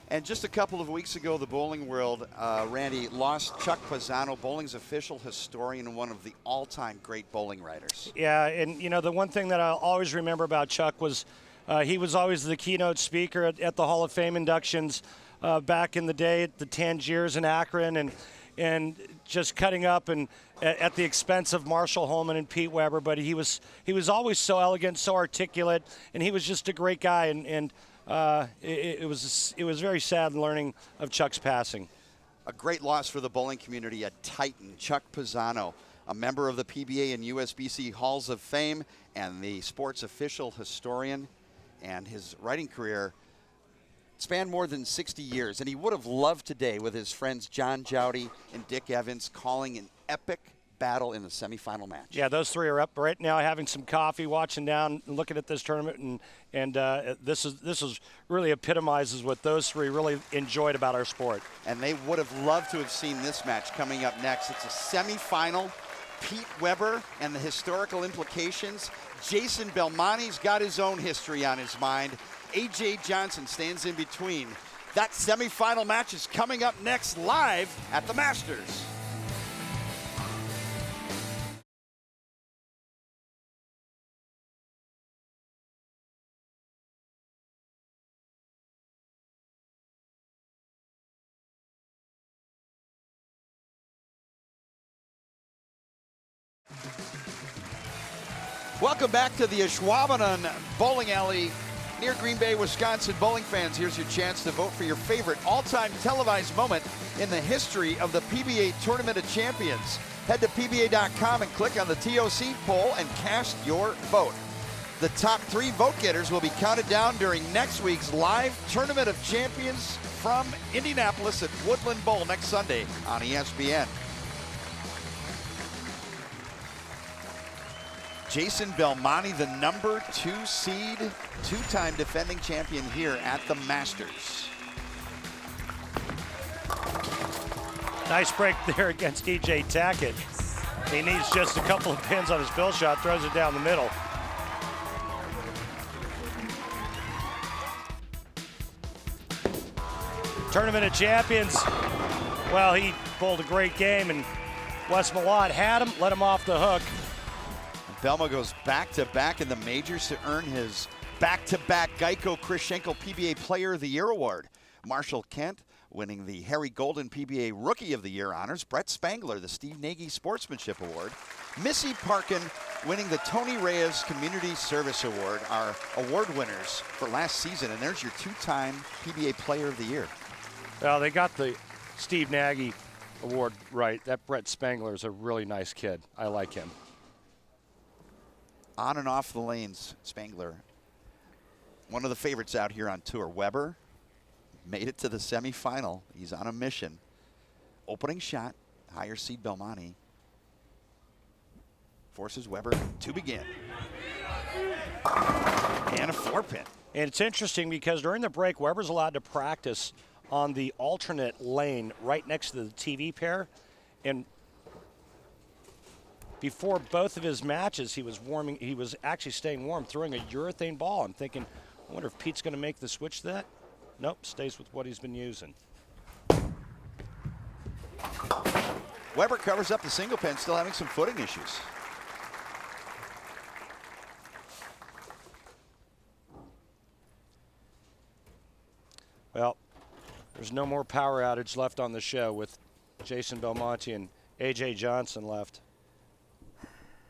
And just a couple of weeks ago, the bowling world, Randy, lost Chuck Pisano, bowling's official historian and one of the all-time great bowling writers. Yeah, and you know, the one thing that I'll always remember about Chuck was he was always the keynote speaker at the Hall of Fame inductions back in the day at the Tangiers in Akron, and just cutting up and at the expense of Marshall Holman and Pete Weber. But he was always so elegant, so articulate, and he was just a great guy. And it was very sad learning of Chuck's passing. A great loss for the bowling community, a titan, Chuck Pisano, a member of the PBA and USBC Halls of Fame and the sport's official historian. And his writing career spanned more than 60 years. And he would have loved today with his friends John Jowdy and Dick Evans calling an epic battle in the semifinal match. Yeah, those three are up right now having some coffee, watching down, looking at this tournament. And this is really epitomizes what those three really enjoyed about our sport. And they would have loved to have seen this match coming up next. It's a semifinal. Pete Weber and the historical implications. Jason Belmonte's got his own history on his mind. A.J. Johnson stands in between. That semifinal match is coming up next live at the Masters. Welcome back to the Ashwaubenon Bowling Alley near Green Bay, Wisconsin. Bowling fans, here's your chance to vote for your favorite all-time televised moment in the history of the PBA Tournament of Champions. Head to PBA.com and click on the TOC poll and cast your vote. The top 3 vote getters will be counted down during next week's live Tournament of Champions from Indianapolis at Woodland Bowl next Sunday on ESPN. Jason Belmonte, the number 2 seed, 2-time defending champion here at the Masters. Nice break there against EJ Tackett. He needs just a couple of pins on his fill shot, throws it down the middle. Tournament of Champions. Well, he pulled a great game, and Wes Malott had him, let him off the hook. Belmo goes back-to-back in the majors to earn his back-to-back Geico Chris Schenkel PBA Player of the Year award. Marshall Kent winning the Harry Golden PBA Rookie of the Year honors. Brett Spangler, the Steve Nagy Sportsmanship Award. Missy Parkin winning the Tony Reyes Community Service Award, our award winners for last season. And there's your 2-time PBA Player of the Year. Well, they got the Steve Nagy Award right. That Brett Spangler is a really nice kid. I like him. On and off the lanes, Spangler. One of the favorites out here on tour. Weber made it to the semifinal. He's on a mission. Opening shot, higher seed Belmonte. Forces Weber to begin. And a 4-pin. And it's interesting because during the break, Weber's allowed to practice on the alternate lane right next to the TV pair. And before both of his matches, he was actually staying warm, throwing a urethane ball. I'm thinking, I wonder if Pete's going to make the switch to that. Nope, stays with what he's been using. Weber covers up the single pin, still having some footing issues. Well, there's no more power outage left on the show with Jason Belmonte and A.J. Johnson left.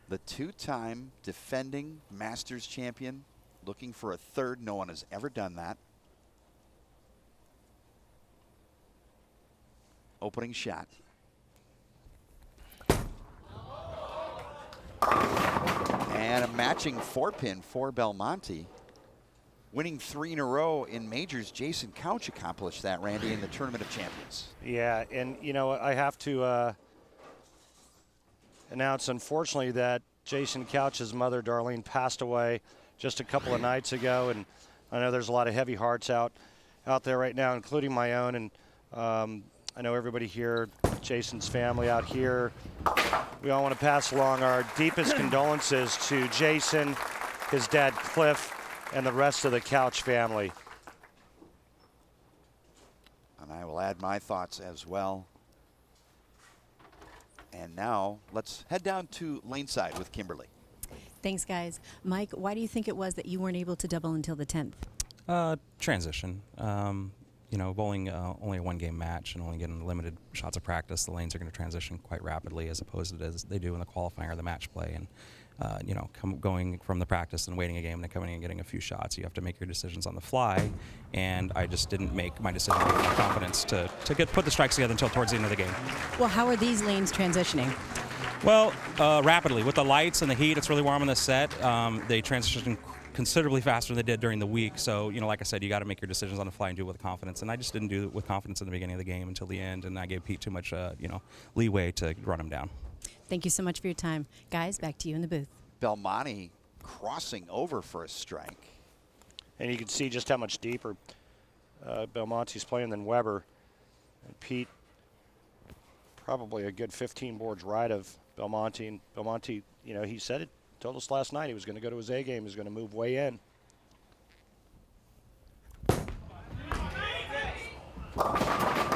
The 2-time defending Masters champion, looking for a third. No one has ever done that. Opening shot. And a matching 4-pin for Belmonte. Winning 3 in a row in majors, Jason Couch accomplished that, Randy, in the Tournament of Champions. Yeah, and you know, I have to announce, unfortunately, that Jason Couch's mother, Darlene, passed away just a couple of nights ago, and I know there's a lot of heavy hearts out there right now, including my own, and I know everybody here, Jason's family out here. We all want to pass along our deepest condolences to Jason, his dad Cliff, and the rest of the Couch family. And I will add my thoughts as well. And now let's head down to Laneside with Kimberly. Thanks, guys. Mike, why do you think it was that you weren't able to double until the 10th? Transition. You know, bowling only a 1-game match and only getting limited shots of practice, the lanes are going to transition quite rapidly as opposed to as they do in the qualifying or the match play. And you know, going from the practice and waiting a game and then coming in and getting a few shots, you have to make your decisions on the fly. And I just didn't make my decision with confidence to put the strikes together until towards the end of the game. Well, how are these lanes transitioning? Well, rapidly. With the lights and the heat, it's really warm on the set. They transition considerably faster than they did during the week. So, you know, like I said, you got to make your decisions on the fly and do it with confidence. And I just didn't do it with confidence in the beginning of the game until the end, and I gave Pete too much, you know, leeway to run him down. Thank you so much for your time. Guys, back to you in the booth. Belmonte crossing over for a strike. And you can see just how much deeper Belmonte's playing than Weber. And Pete, probably a good 15 boards right of Belmonte. And Belmonte, you know, he said it, told us last night he was going to go to his A game. He was going to move way in.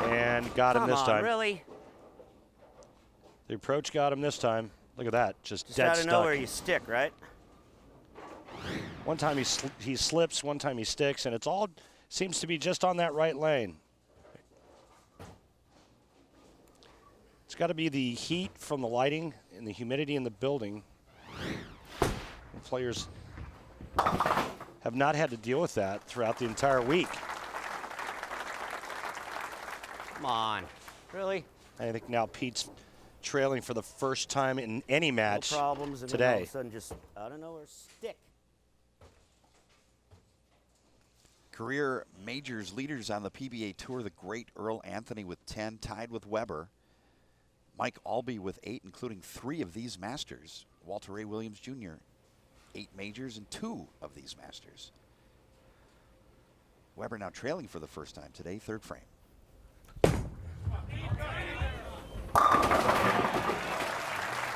And got him this time. Really? The approach got him this time. Look at that, just dead gotta stuck. know where you stick, right? One time he slips, one time he sticks, and it's all seems to be just on that right lane. It's got to be the heat from the lighting and the humidity in the building. The players have not had to deal with that throughout the entire week. Come on. Really? I think now Pete's trailing for the first time in any match No problems, and today. then all of a sudden just out of nowhere, stick. Career majors leaders on the PBA Tour, the great Earl Anthony with 10, tied with Weber. Mike Albee with 8, including 3 of these Masters. Walter Ray Williams Jr., 8 majors and 2 of these Masters. Weber now trailing for the first time today, 3rd frame.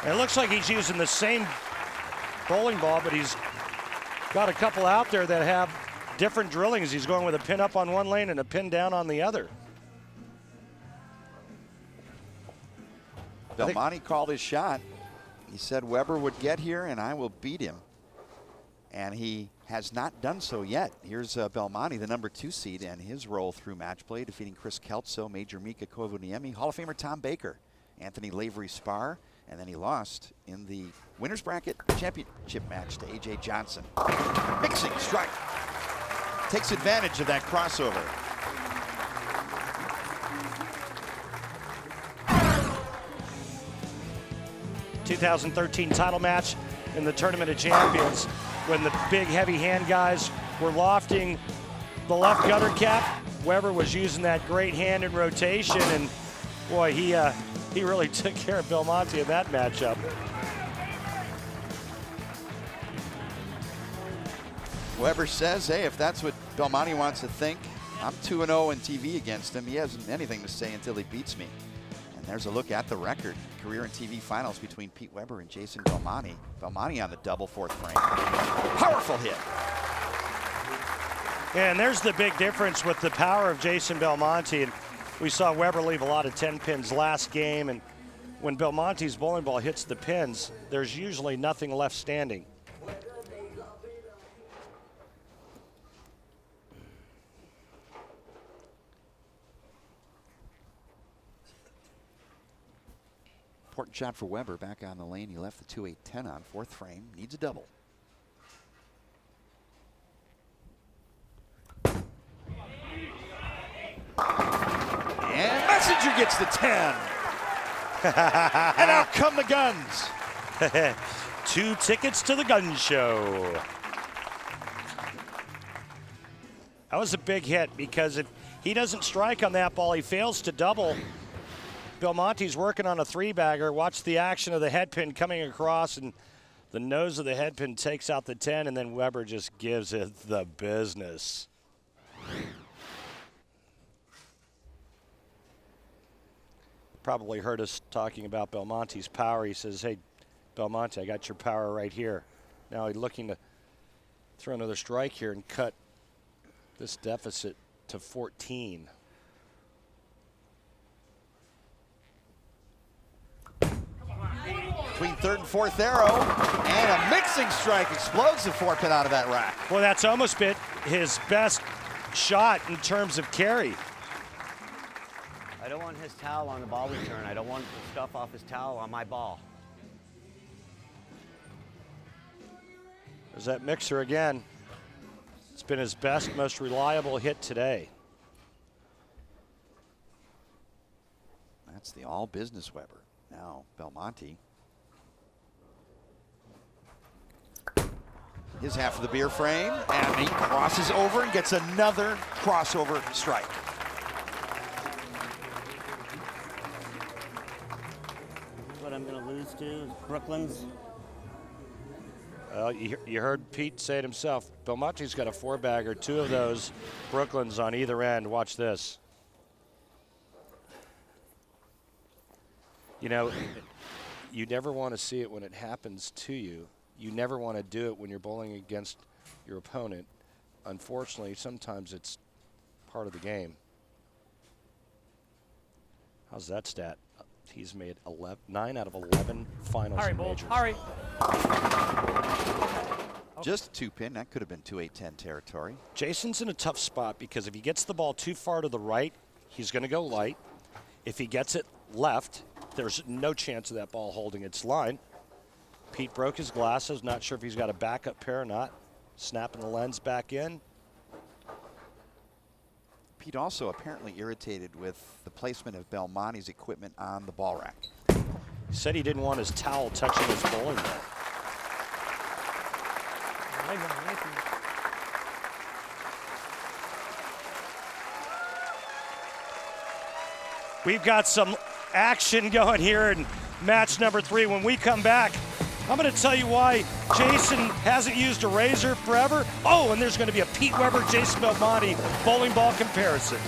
It looks like he's using the same bowling ball, but he's got a couple out there that have different drillings. He's going with a pin up on one lane and a pin down on the other. Belmonte called his shot. He said Weber would get here and I will beat him. And he has not done so yet. Here's Belmonte, the number 2 seed, and his roll through match play, defeating Chris Kelso, Major Mika Kovuniemi, Hall of Famer Tom Baker, Anthony Lavery Spar, and then he lost in the winner's bracket championship match to A.J. Johnson. Mixing strike. Takes advantage of that crossover. '13 title match in the Tournament of Champions when the big heavy hand guys were lofting the left gutter cap. Weber was using that great hand in rotation, and boy, he really took care of Belmonte in that matchup. Weber says, hey, if that's what Belmonte wants to think, I'm 2-0 in TV against him. He hasn't anything to say until he beats me. And there's a look at the record. Career and TV finals between Pete Weber and Jason Belmonte. Belmonte on the double 4th frame. Powerful hit. And there's the big difference with the power of Jason Belmonte. And we saw Weber leave a lot of 10 pins last game. And when Belmonte's bowling ball hits the pins, there's usually nothing left standing. Important shot for Weber back on the lane. He left the 2-8-10 on 4th frame. Needs a double. And Messenger gets the 10. And out come the guns. 2 tickets to the gun show. That was a big hit because if he doesn't strike on that ball, he fails to double. Belmonte's working on a 3-bagger. Watch the action of the head pin coming across, and the nose of the head pin takes out the 10, and then Weber just gives it the business. Probably heard us talking about Belmonte's power. He says, hey, Belmonte, I got your power right here. Now he's looking to throw another strike here and cut this deficit to 14. Between 3rd and 4th arrow, and a mixing strike explodes the 4-pin out of that rack. Well, that's almost been his best shot in terms of carry. I don't want his towel on the ball return. I don't want the stuff off his towel on my ball. There's that mixer again. It's been his best, most reliable hit today. That's the all business Weber. Now Belmonte. His half of the beer frame, and he crosses over and gets another crossover strike. What I'm going to lose to Brooklyn's. Well, you heard Pete say it himself. Belmonte's got a 4-bagger, 2 of those Brooklyns on either end. Watch this. You know, you never want to see it when it happens to you. You never want to do it when you're bowling against your opponent. Unfortunately, sometimes it's part of the game. How's that stat? He's made 9 out of 11 finals in majors. Hurry. Just 2-pin. That could have been 2-8-10 territory. Jason's in a tough spot because if he gets the ball too far to the right, he's going to go light. If he gets it left, there's no chance of that ball holding its line. Pete broke his glasses. Not sure if he's got a backup pair or not. Snapping the lens back in. Pete also apparently irritated with the placement of Belmonte's equipment on the ball rack. He said he didn't want his towel touching his bowling ball. We've got some action going here in match number 3. When we come back, I'm going to tell you why Jason hasn't used a razor forever. Oh, and there's going to be a Pete Weber, Jason Belmonte bowling ball comparison.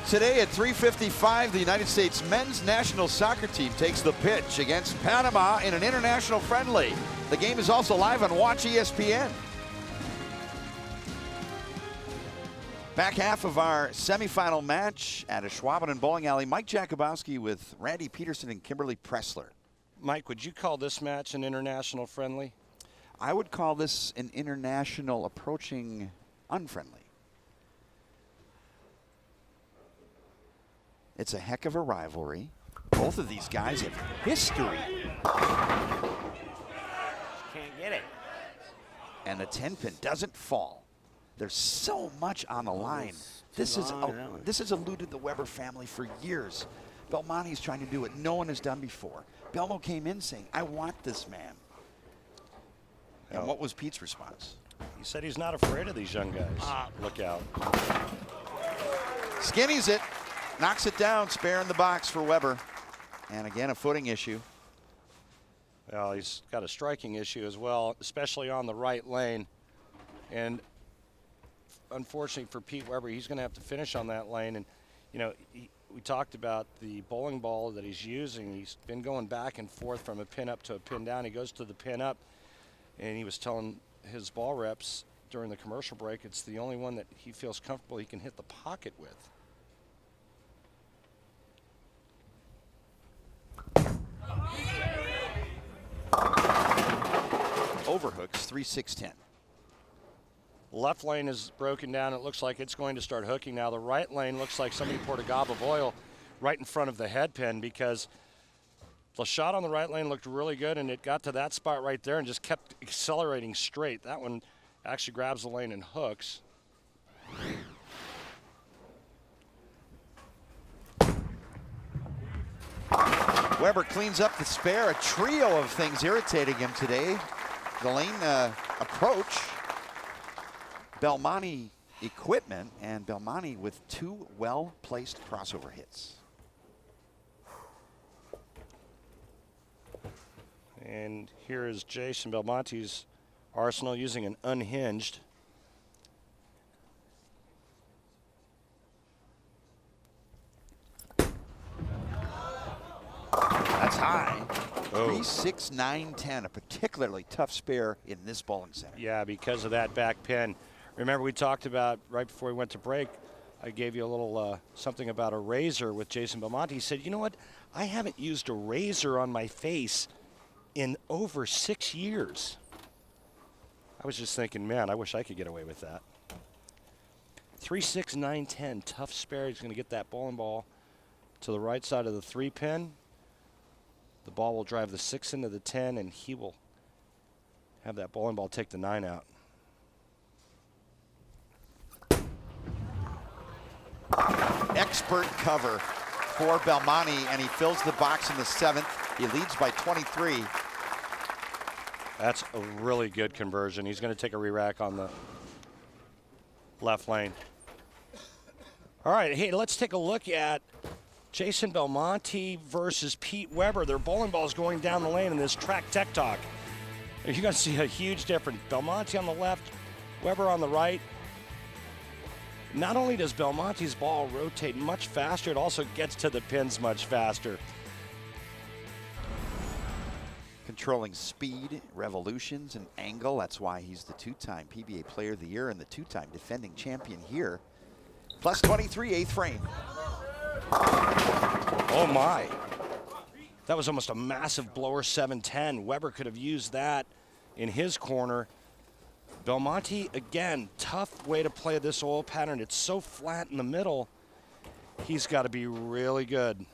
Today at 3:55, the United States men's national soccer team takes the pitch against Panama in an international friendly. The game is also live on Watch ESPN. Back half of our semifinal match at Ashwaubenon Bowling Alley. Mike Jakubowski with Randy Peterson and Kimberly Pressler. Mike, would you call this match an international friendly? I would call this an international approaching unfriendly. It's a heck of a rivalry. Both of these guys have history. Can't get it. And the 10-pin doesn't fall. There's so much on the line. This has eluded the Weber family for years. Belmonte's trying to do what no one has done before. Belmo came in saying, I want this man. And what was Pete's response? He said he's not afraid of these young guys. Look out. Skinnies it. Knocks it down, spare in the box for Weber. And again, a footing issue. Well, he's got a striking issue as well, especially on the right lane. And unfortunately for Pete Weber, he's going to have to finish on that lane. And, you know, we talked about the bowling ball that he's using. He's been going back and forth from a pin up to a pin down. He goes to the pin up, and he was telling his ball reps during the commercial break it's the only one that he feels comfortable he can hit the pocket with. Overhooks, 3-6-10. Left lane is broken down. It looks like it's going to start hooking now. The right lane looks like somebody poured a gob of oil right in front of the head pin because the shot on the right lane looked really good, and it got to that spot right there and just kept accelerating straight. That one actually grabs the lane and hooks. Weber cleans up the spare. A trio of things irritating him today. The lane approach, Belmonte equipment, and Belmonte with two well-placed crossover hits. And here is Jason Belmonte's arsenal using an unhinged. That's high. 3-6-9-10, a particularly tough spare in this bowling center. Yeah, because of that back pin. Remember, we talked about right before we went to break, I gave you a little something about a razor with Jason Belmonte. He said, you know what? I haven't used a razor on my face in over 6 years. I was just thinking, man, I wish I could get away with that. 3-6-9-10, tough spare. He's going to get that bowling ball to the right side of the 3-pin. The ball will drive the 6 into the 10, and he will have that bowling ball take the 9 out. Expert cover for Belmonte, and he fills the box in the 7th. He leads by 23. That's a really good conversion. He's going to take a re-rack on the left lane. All right, hey, let's take a look at Jason Belmonte versus Pete Weber. Their bowling ball is going down the lane in this track tech talk. You're going to see a huge difference. Belmonte on the left, Weber on the right. Not only does Belmonte's ball rotate much faster, it also gets to the pins much faster. Controlling speed, revolutions, and angle. That's why he's the two-time PBA Player of the Year and the two-time defending champion here. Plus 23, 8th frame. Oh my. That was almost a massive blower 7-10. Weber could have used that in his corner. Belmonte, again, tough way to play this oil pattern. It's so flat in the middle. He's got to be really good.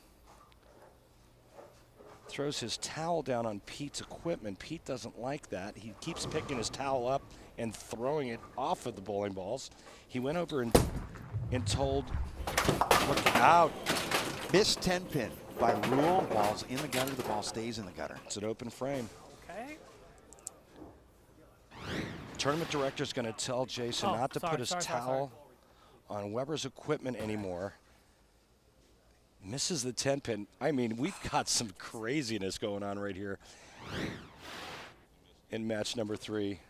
Throws his towel down on Pete's equipment. Pete doesn't like that. He keeps picking his towel up and throwing it off of the bowling balls. He went over and told, look out. Missed 10 pin. By rule, ball's in the gutter, the ball stays in the gutter. It's an open frame. Okay. Tournament director's going to tell Jason not to put his towel on Weber's equipment anymore. Misses the 10 pin. I mean, we've got some craziness going on right here in match number 3.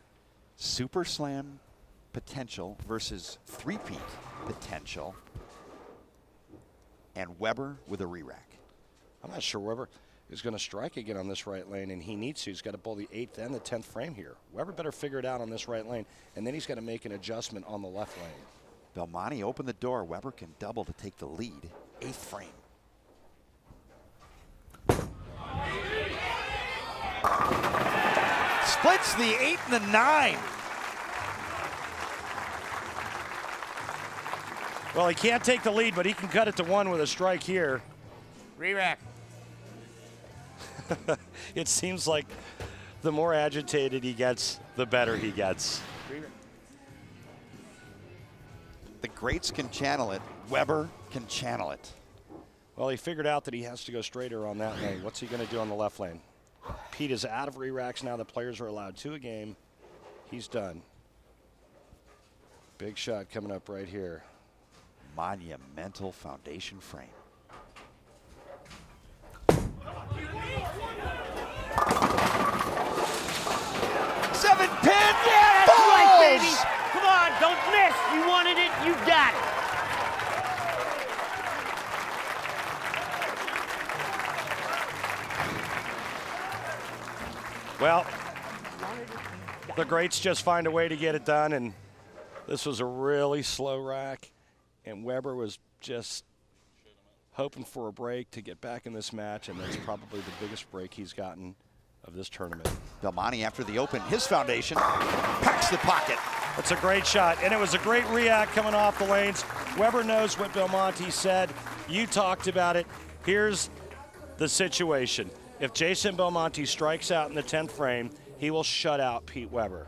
Super Slam potential versus three-peat potential. And Weber with a re-rack. I'm not sure Weber is going to strike again on this right lane, and he needs to. He's got to bowl the 8th and the 10th frame here. Weber better figure it out on this right lane, and then he's got to make an adjustment on the left lane. Belmonte opened the door. Weber can double to take the lead. 8th frame. Splits the 8 and the 9. Well, he can't take the lead, but he can cut it to 1 with a strike here. Re-rack. It seems like the more agitated he gets, the better he gets. The greats can channel it. Weber can channel it. Well, he figured out that he has to go straighter on that lane. What's he going to do on the left lane? Pete is out of re-racks now. The players are allowed 2 a game. He's done. Big shot coming up right here. Monumental foundation frame. Seven pin. Yeah, that's balls! right, baby. Come on, don't miss. You wanted it, you got it. Well, the greats just find a way to get it done, and this was a really slow rack, and Weber was just hoping for a break to get back in this match, and that's probably the biggest break he's gotten of this tournament. Belmonte after the open, his foundation packs the pocket. That's a great shot, and it was a great react coming off the lanes. Weber knows what Belmonte said. You talked about it. Here's the situation. If Jason Belmonte strikes out in the 10th frame, he will shut out Pete Weber.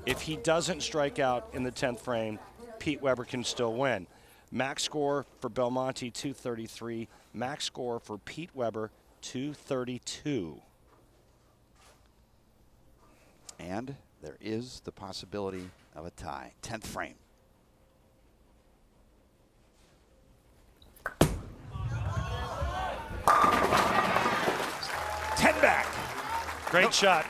If he doesn't strike out in the 10th frame, Pete Weber can still win. Max score for Belmonte, 233. Max score for Pete Weber, 232. And there is the possibility of a tie. 10th frame. Great shot.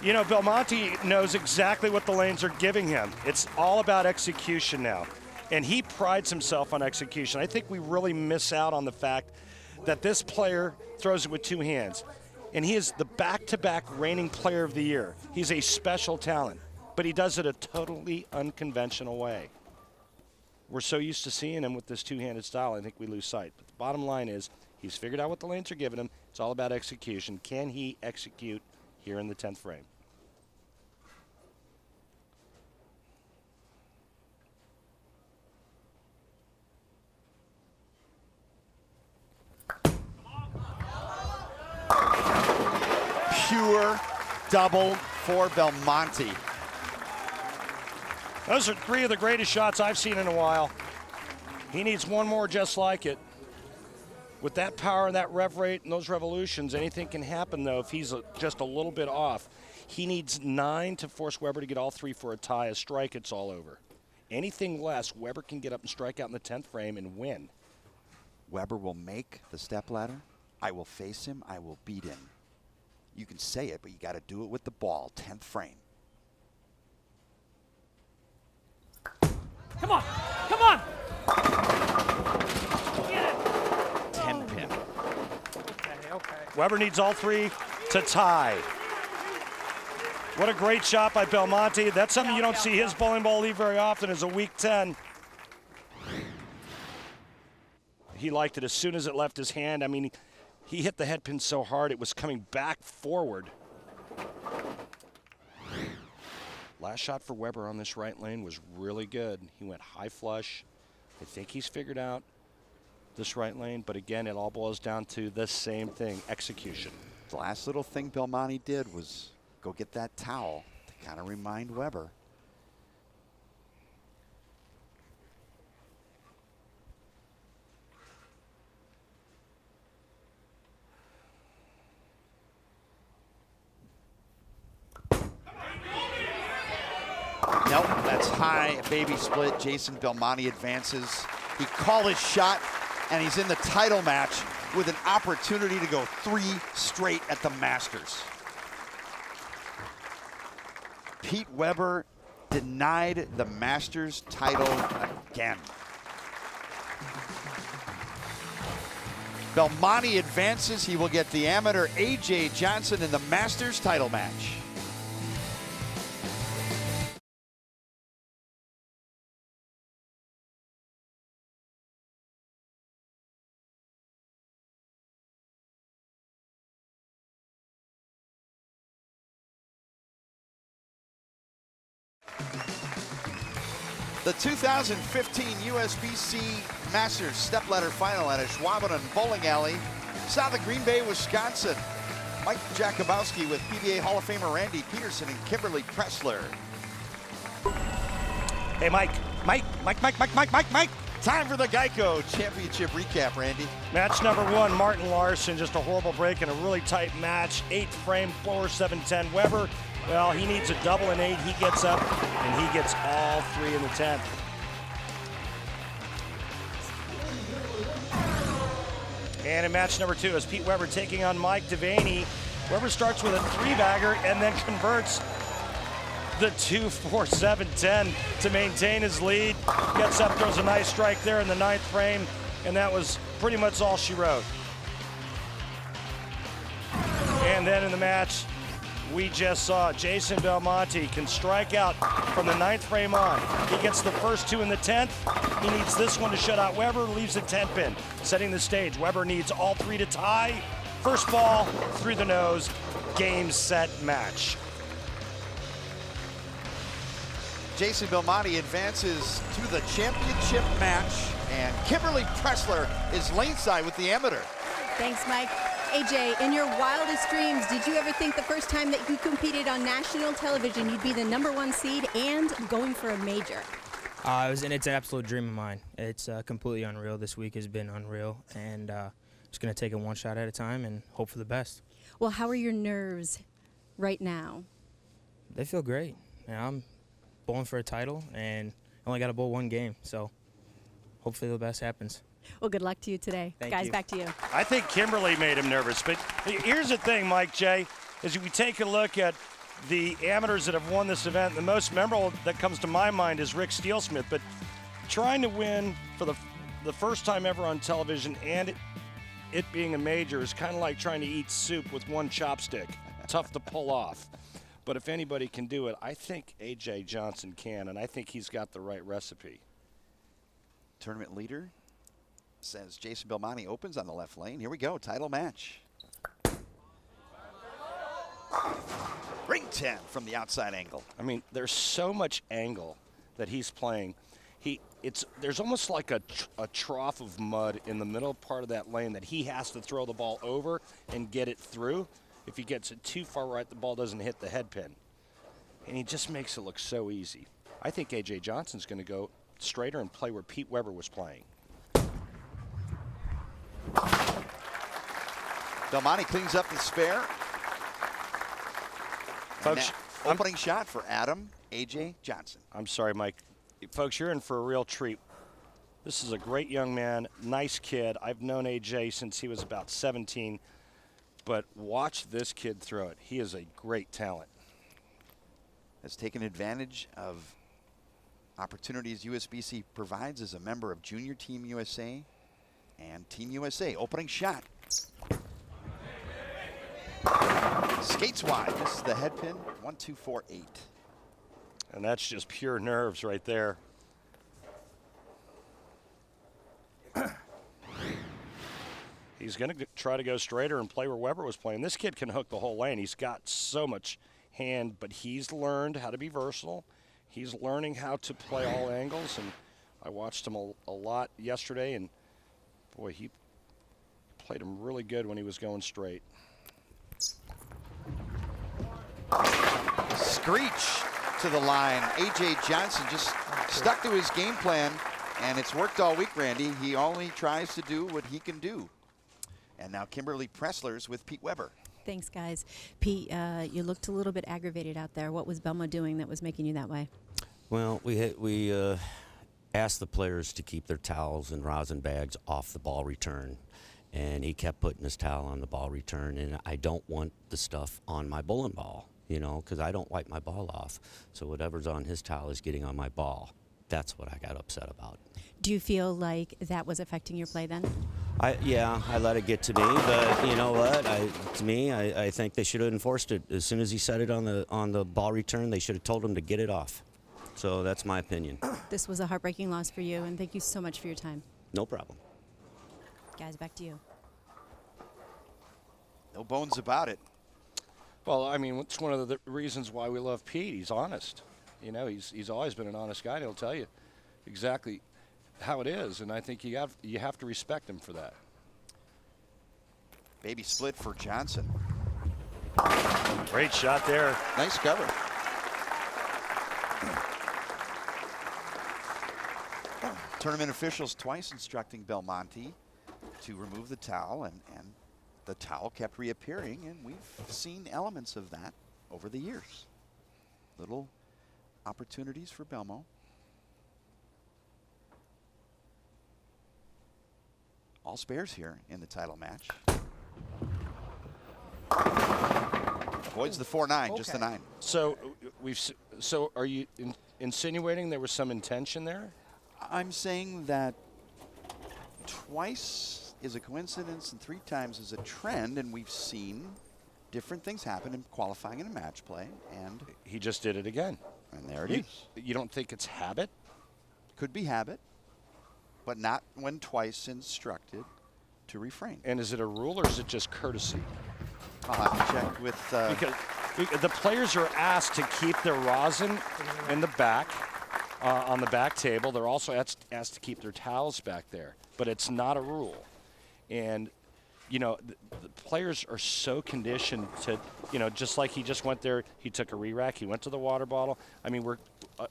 You know, Belmonte knows exactly what the lanes are giving him. It's all about execution now. And he prides himself on execution. I think we really miss out on the fact that this player throws it with 2 hands. And he is the back-to-back reigning player of the year. He's a special talent, but he does it a totally unconventional way. We're so used to seeing him with this 2-handed style, I think we lose sight. But the bottom line is, he's figured out what the lanes are giving him. It's all about execution. Can he execute here in the 10th frame? Pure double for Belmonte. Those are 3 of the greatest shots I've seen in a while. He needs 1 more just like it. With that power and that rev rate and those revolutions, anything can happen, though, if he's just a little bit off. He needs 9 to force Weber to get all 3 for a tie. A strike, it's all over. Anything less, Weber can get up and strike out in the 10th frame and win. Weber will make the stepladder. I will face him. I will beat him. You can say it, but you got to do it with the ball. 10th frame. Come on, come on. 10 pin. Okay. Weber needs all 3 to tie. What a great shot by Belmonte. That's something you don't see his bowling ball leave very often, is a weak 10. He liked it as soon as it left his hand. I mean, he hit the head pin so hard it was coming back forward. Last shot for Weber on this right lane was really good. He went high flush. I think he's figured out this right lane, but again, it all boils down to the same thing, execution. The last little thing Belmonte did was go get that towel to kind of remind Weber. Nope, that's high, baby split. Jason Belmonte advances. He called his shot, and he's in the title match with an opportunity to go 3 straight at the Masters. Pete Weber denied the Masters title again. Belmonte advances. He will get the amateur A.J. Johnson in the Masters title match. The 2015 USBC Masters Stepladder final at Ashwaubenon Bowling Alley, south of Green Bay, Wisconsin. Mike Jakubowski with PBA Hall of Famer Randy Peterson and Kimberly Pressler. Hey, Mike. Time for the Geico Championship recap, Randy. Match number 1, Martin Larsen, just a horrible break in a really tight match. 8th frame, 4-7-10. Weber, well, he needs a double and 8. He gets up, and he gets all 3 in the 10th. And in match number 2 is Pete Weber taking on Mike DeVaney. Weber starts with a 3-bagger and then converts the 2-4-7-10 to maintain his lead. Gets up, throws a nice strike there in the 9th frame, and that was pretty much all she wrote. And then in the match, we just saw Jason Belmonte can strike out from the 9th frame on. He gets the first 2 in the 10th. He needs this one to shut out Weber, leaves the 10 pin. Setting the stage, Weber needs all 3 to tie. First ball through the nose, game, set, match. Jason Belmonte advances to the championship match, and Kimberly Pressler is laneside with the amateur. Thanks, Mike. AJ, in your wildest dreams, did you ever think the first time that you competed on national television you'd be the #1 seed and going for a major? It's an absolute dream of mine. It's completely unreal. This week has been unreal, and just going to take it one shot at a time and hope for the best. Well, how are your nerves right now? They feel great. You know, I'm bowling for a title, and I only got to bowl 1 game, so hopefully the best happens. Well, good luck to you today. Thank Guys, you. back to you. I think Kimberly made him nervous, but here's the thing, Mike J, as we take a look at the amateurs that have won this event, the most memorable that comes to my mind is Rick Steelsmith, but trying to win for the first time ever on television and it being a major is kind of like trying to eat soup with 1 chopstick. Tough to pull off. But if anybody can do it, I think A.J. Johnson can, and I think he's got the right recipe. Tournament leader says Jason Belmonte opens on the left lane. Here we go, title match. Ring 10 from the outside angle. I mean, there's so much angle that he's playing. There's almost like a trough of mud in the middle part of that lane that he has to throw the ball over and get it through. If he gets it too far right, the ball doesn't hit the head pin. And he just makes it look so easy. I think A.J. Johnson's going to go straighter and play where Pete Weber was playing. Belmonte cleans up the spare. Folks, opening shot for Adam A.J. Johnson. I'm sorry, Mike. Folks, you're in for a real treat. This is a great young man, nice kid. I've known A.J. since he was about 17. But watch this kid throw it. He is a great talent. Has taken advantage of opportunities USBC provides as a member of Junior Team USA and Team USA. Opening shot. Skates wide. This is the head pin. 1-2-4-8. And that's just pure nerves right there. He's going to try to go straighter and play where Weber was playing. This kid can hook the whole lane. He's got so much hand, but he's learned how to be versatile. He's learning how to play all angles, and I watched him a lot yesterday, and boy, he played him really good when he was going straight. Screech to the line. A.J. Johnson just stuck to his game plan, and it's worked all week, Randy. He only tries to do what he can do. And now Kimberly Pressler's with Pete Weber. Thanks, guys. Pete, you looked a little bit aggravated out there. What was Belma doing that was making you that way? Well, we asked the players to keep their towels and rosin bags off the ball return, and he kept putting his towel on the ball return, and I don't want the stuff on my bowling ball, you know, because I don't wipe my ball off. So whatever's on his towel is getting on my ball. That's what I got upset about. Do you feel like that was affecting your play then? I let it get to me, but you know what? I think they should have enforced it. As soon as he set it on the ball return, they should have told him to get it off. So that's my opinion. This was a heartbreaking loss for you, and thank you so much for your time. No problem. Guys, back to you. No bones about it. Well, I mean, it's one of the reasons why we love Pete. He's honest. You know, he's always been an honest guy, and he'll tell you exactly how it is, and I think you have to respect him for that. Baby split for Johnson. Great shot there. Nice cover. Tournament officials twice instructing Belmonte to remove the towel, and the towel kept reappearing, and we've seen elements of that over the years. Little opportunities for Belmo. All spares here in the title match. Avoids the 4-9, just the 9. So So are you insinuating there was some intention there? I'm saying that twice is a coincidence and 3 times is a trend, and we've seen different things happen in qualifying and in match play, and he just did it again. And there it is. You don't think it's habit? Could be habit, but not when twice instructed to refrain. And is it a rule or is it just courtesy? I'll have to check with... because the players are asked to keep their rosin in the back, on the back table. They're also asked to keep their towels back there, but it's not a rule. And, you know, the players are so conditioned to, you know, just like he just went there, he took a re-rack, he went to the water bottle. I mean,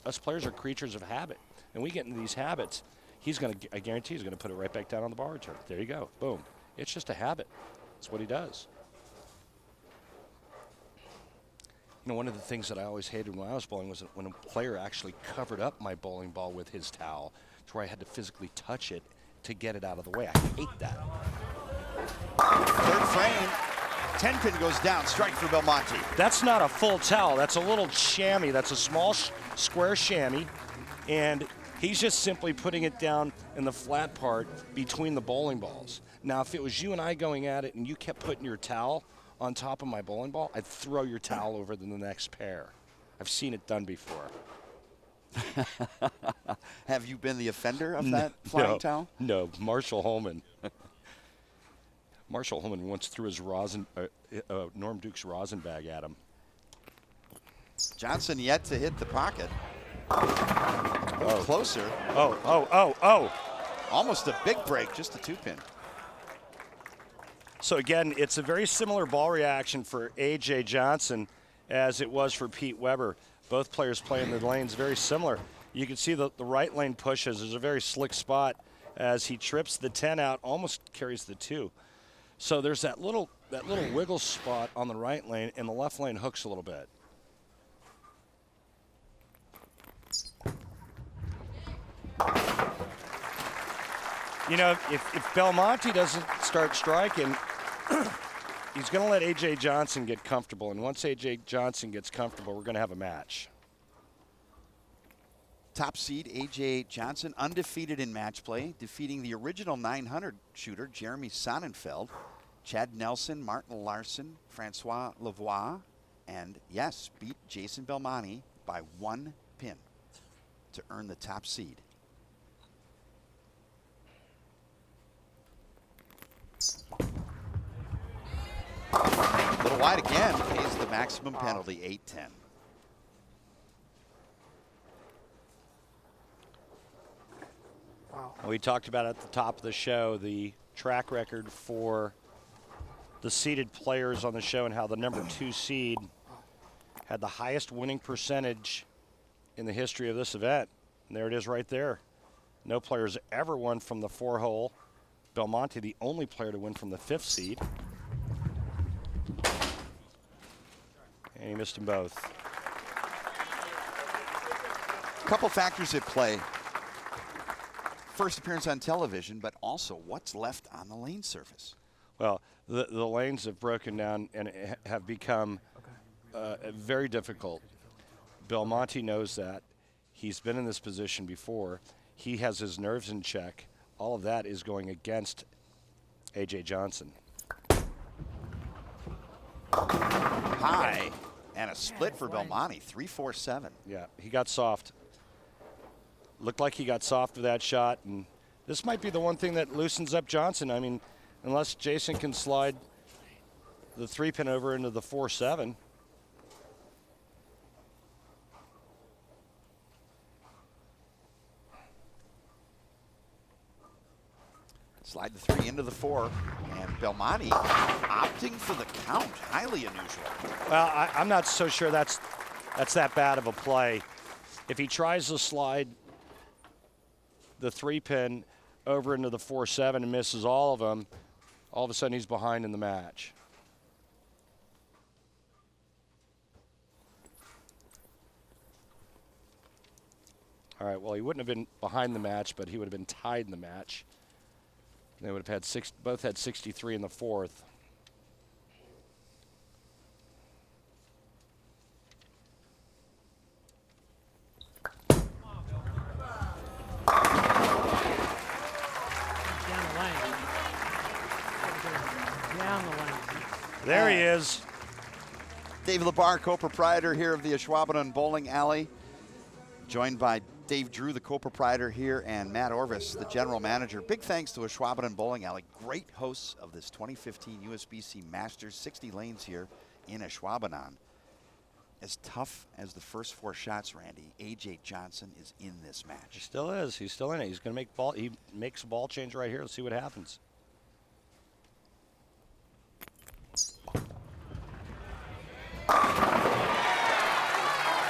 us players are creatures of habit, and we get into these habits. I guarantee he's going to put it right back down on the bar return. There you go. Boom. It's just a habit. That's what he does. You know, one of the things that I always hated when I was bowling was when a player actually covered up my bowling ball with his towel to where I had to physically touch it to get it out of the way. I hate that. Third frame, 10-pin goes down, strike for Belmonte. That's not a full towel. That's a little chamois. That's a small square chamois, and he's just simply putting it down in the flat part between the bowling balls. Now, if it was you and I going at it and you kept putting your towel on top of my bowling ball, I'd throw your towel over to the next pair. I've seen it done before. Have you been the offender of that flying towel? No, Marshall Holman. Marshall Holman once threw his Norm Duke's rosin bag at him. Johnson yet to hit the pocket. Closer. Oh. Almost a big break, just a 2-pin. So again, it's a very similar ball reaction for A.J. Johnson as it was for Pete Weber. Both players playing the lanes very similar. You can see the right lane pushes. There's a very slick spot as he trips the 10 out, almost carries the 2. So there's that little wiggle spot on the right lane, and the left lane hooks a little bit. You know, if Belmonte doesn't start striking, he's going to let A.J. Johnson get comfortable. And once A.J. Johnson gets comfortable, we're going to have a match. Top seed A.J. Johnson, undefeated in match play, defeating the original 900 shooter, Jeremy Sonnenfeld, Chad Nelson, Martin Larsen, Francois Lavoie, and, yes, beat Jason Belmonte by 1 pin to earn the top seed. A little wide again, pays the maximum penalty, 8-10. Wow. We talked about at the top of the show the track record for the seeded players on the show and how the number 2 seed had the highest winning percentage in the history of this event. And there it is right there. No players ever won from the 4-hole. Belmonte, the only player to win from the 5th seed. And he missed them both. couple factors at play. First appearance on television, but also what's left on the lane surface. Well, the lanes have broken down and have become very difficult. Belmonte knows that. He's been in this position before. He has his nerves in check. All of that is going against A.J. Johnson. High, and a split for Belmonte, 3-4-7. Yeah, he got soft. Looked like he got soft with that shot, and this might be the one thing that loosens up Johnson. I mean, unless Jason can slide the 3-pin over into the 4-7. Slide the 3 into the 4, and Belmonte opting for the count. Highly unusual. Well, I'm not so sure that's that bad of a play. If he tries to slide the 3-pin over into the 4-7 and misses all of them, all of a sudden he's behind in the match. All right, well, he wouldn't have been behind the match, but he would have been tied in the match. They would have had both had 63 in the fourth. There he is. Dave LeBar, co-proprietor here of the Ashwaubenon Bowling Alley, joined by Dave Drew, the co-proprietor here, and Matt Orvis, the general manager. Big thanks to Ashwaubenon Bowling Alley, great hosts of this 2015 USBC Masters, 60 lanes here in Ashwaubenon. As tough as the first 4 shots, Randy, A.J. Johnson is in this match. He still is. He's still in it. He's going to make ball. He makes a ball change right here. Let's see what happens.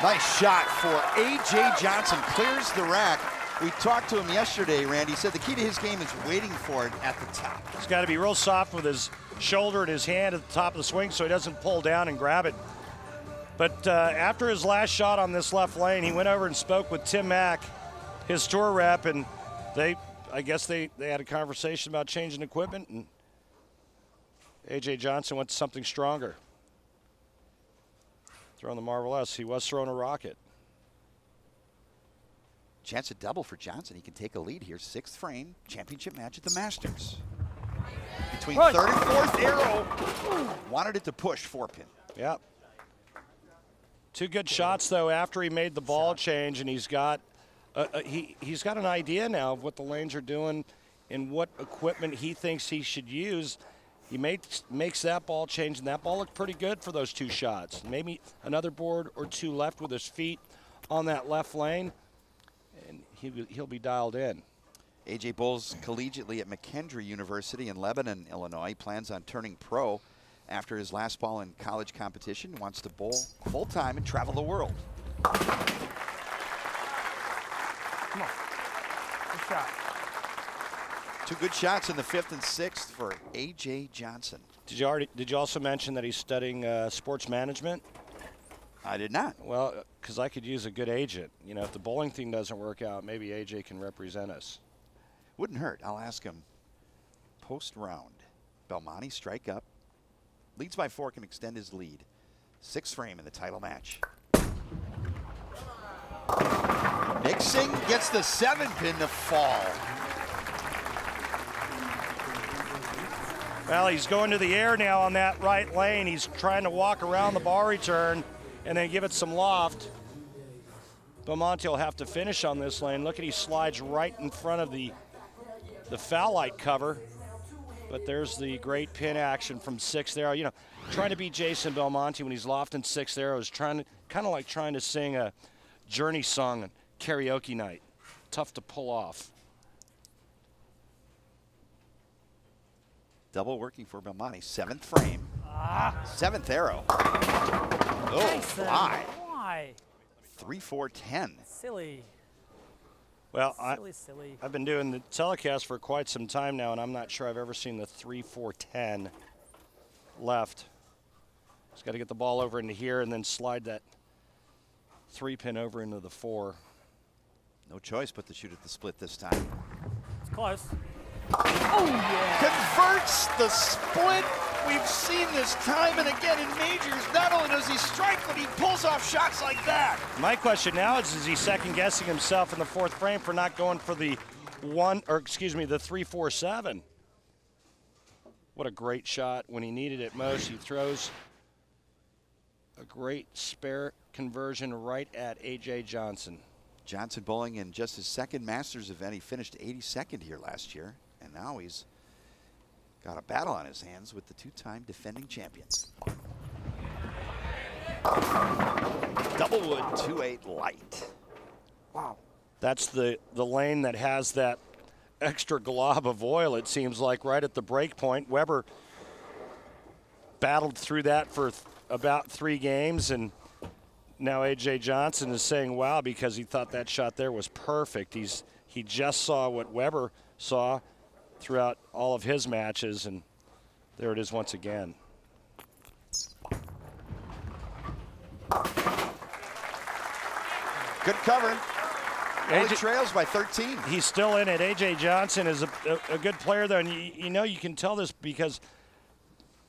Nice shot for A.J. Johnson. Clears the rack. We talked to him yesterday, Randy. He said the key to his game is waiting for it at the top. He's got to be real soft with his shoulder and his hand at the top of the swing so he doesn't pull down and grab it. But after his last shot on this left lane, he went over and spoke with Tim Mack, his tour rep, and I guess they had a conversation about changing equipment, and A.J. Johnson went to something stronger. Throwing the Marvel S. He was throwing a rocket. Chance at double for Johnson. He can take a lead here. 6th frame, championship match at the Masters. Between 3rd and 4th arrow. Wanted it to push 4-pin. Yep. 2 good shots, though, after he made the ball change, and he's got he's got an idea now of what the lanes are doing and what equipment he thinks he should use. He makes that ball change, and that ball looked pretty good for those 2 shots. Maybe another board or 2 left with his feet on that left lane, and he'll be dialed in. A.J. bowls collegiately at McKendree University in Lebanon, Illinois. He plans on turning pro after his last ball in college competition. Wants to bowl full-time and travel the world. Come on. Good shot. 2 good shots in the 5th and 6th for A.J. Johnson. Did you also mention that he's studying sports management? I did not. Well, because I could use a good agent. You know, if the bowling thing doesn't work out, maybe A.J. can represent us. Wouldn't hurt. I'll ask him. Post-round. Belmonte strike up. Leads by 4, can extend his lead. 6th frame in the title match. Mixing gets the 7-pin to fall. Well, he's going to the air now on that right lane. He's trying to walk around the ball return and then give it some loft. Belmonte will have to finish on this lane. Look at he slides right in front of the foul light cover. But there's the great pin action from 6th arrow. You know, trying to beat Jason Belmonte when he's lofting 6th arrow is kind of like trying to sing a Journey song on karaoke night. Tough to pull off. Double working for Belmonte. 7th frame. 7th arrow. Oh, fly. Why? 3-4-10. Silly. Well, Silly. I've been doing the telecast for quite some time now, and I'm not sure I've ever seen the 3-4-10 left. Just got to get the ball over into here and then slide that 3-pin over into the 4. No choice but to shoot at the split this time. It's close. Converts the split. We've seen this time and again in majors. Not only does he strike, but he pulls off shots like that. My question now is he second guessing himself in the fourth frame for not going for the 3-4-7? What a great shot when he needed it most. He throws a great spare conversion right at A.J. Johnson. Johnson bowling in just his second Masters event. He finished 82nd here last year, and now he's got a battle on his hands with the two-time defending champion. Doublewood 2-8 light. Wow. That's the lane that has that extra glob of oil, it seems like, right at the break point. Weber battled through that for about 3 games, and now A.J. Johnson is saying wow because he thought that shot there was perfect. He just saw what Weber saw throughout all of his matches, and there it is once again. Good cover. Only trails by 13. He's still in it. A.J. Johnson is a good player, though, and you can tell this because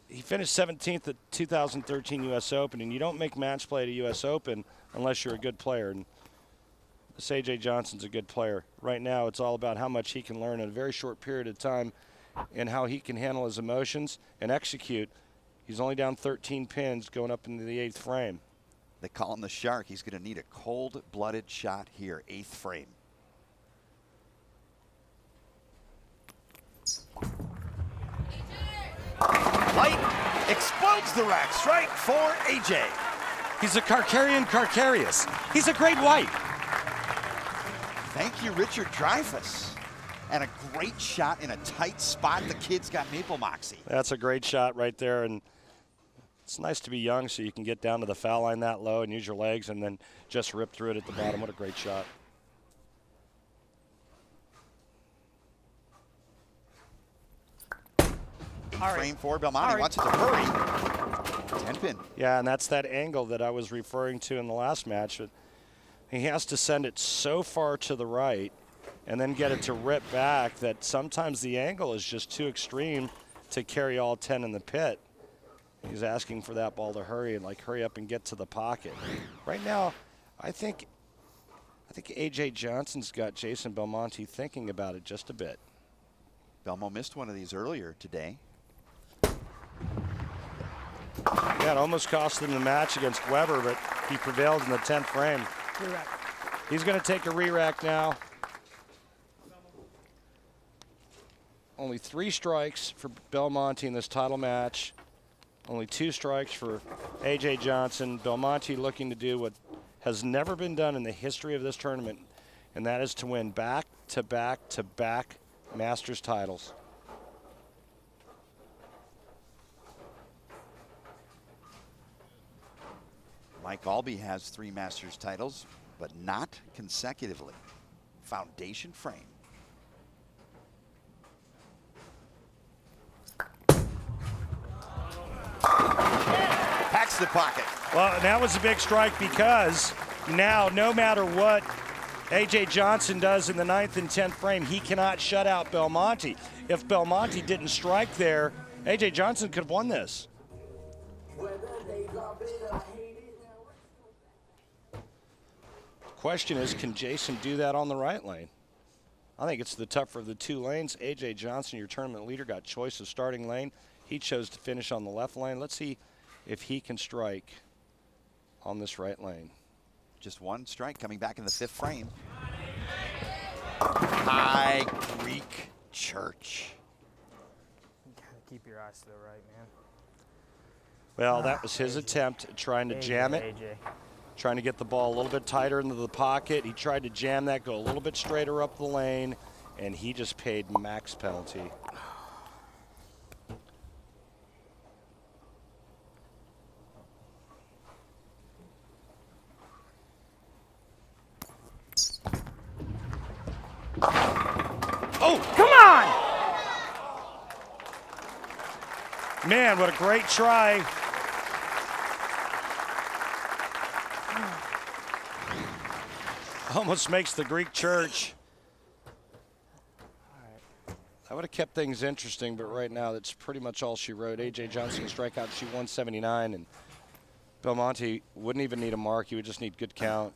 he finished 17th at 2013 U.S. Open, and you don't make match play at a U.S. Open unless you're a good player. And this A.J. Johnson's a good player. Right now, it's all about how much he can learn in a very short period of time and how he can handle his emotions and execute. He's only down 13 pins going up into the 8th frame. They call him the Shark. He's going to need a cold-blooded shot here, 8th frame. Light explodes the rack. Strike for AJ. He's a Carcarius. He's a great white. Thank you, Richard Dreyfuss. And a great shot in a tight spot. The kid's got maple moxie. That's a great shot right there. And it's nice to be young so you can get down to the foul line that low and use your legs and then just rip through it at the bottom. What a great shot. Frame 4, Belmonte wants it to hurry. 10-pin. Yeah, and that's that angle that I was referring to in the last match. He has to send it so far to the right and then get it to rip back that sometimes the angle is just too extreme to carry all 10 in the pit. He's asking for that ball to hurry and hurry up and get to the pocket. Right now, I think A.J. Johnson's got Jason Belmonte thinking about it just a bit. Belmo missed one of these earlier today. Yeah, it almost cost him the match against Weber, but he prevailed in the 10th frame. Re-rack. He's going to take a re-rack now. Only 3 strikes for Belmonte in this title match. Only 2 strikes for A.J. Johnson. Belmonte looking to do what has never been done in the history of this tournament, and that is to win back-to-back-to-back Masters titles. Mike Albee has 3 Masters titles, but not consecutively. Foundation frame. Packs the pocket. Well, that was a big strike because now, no matter what A.J. Johnson does in the 9th and 10th frame, he cannot shut out Belmonte. If Belmonte didn't strike there, A.J. Johnson could have won this. Question is, can Jason do that on the right lane? I think it's the tougher of the 2 lanes. A.J. Johnson, your tournament leader, got choice of starting lane. He chose to finish on the left lane. Let's see if he can strike on this right lane. Just 1 strike coming back in the 5th frame. High Greek Church. You gotta keep your eyes to the right, man. Well, that was his attempt at trying to jam it. AJ. Trying to get the ball a little bit tighter into the pocket. He tried to jam that, go a little bit straighter up the lane, and he just paid max penalty. Oh, Come on! man, what a great try. Almost makes the Greek church. That would have kept things interesting, but right now that's pretty much all she wrote. A.J. Johnson strikeout, she 179, and Belmonte wouldn't even need a mark. He would just need good count.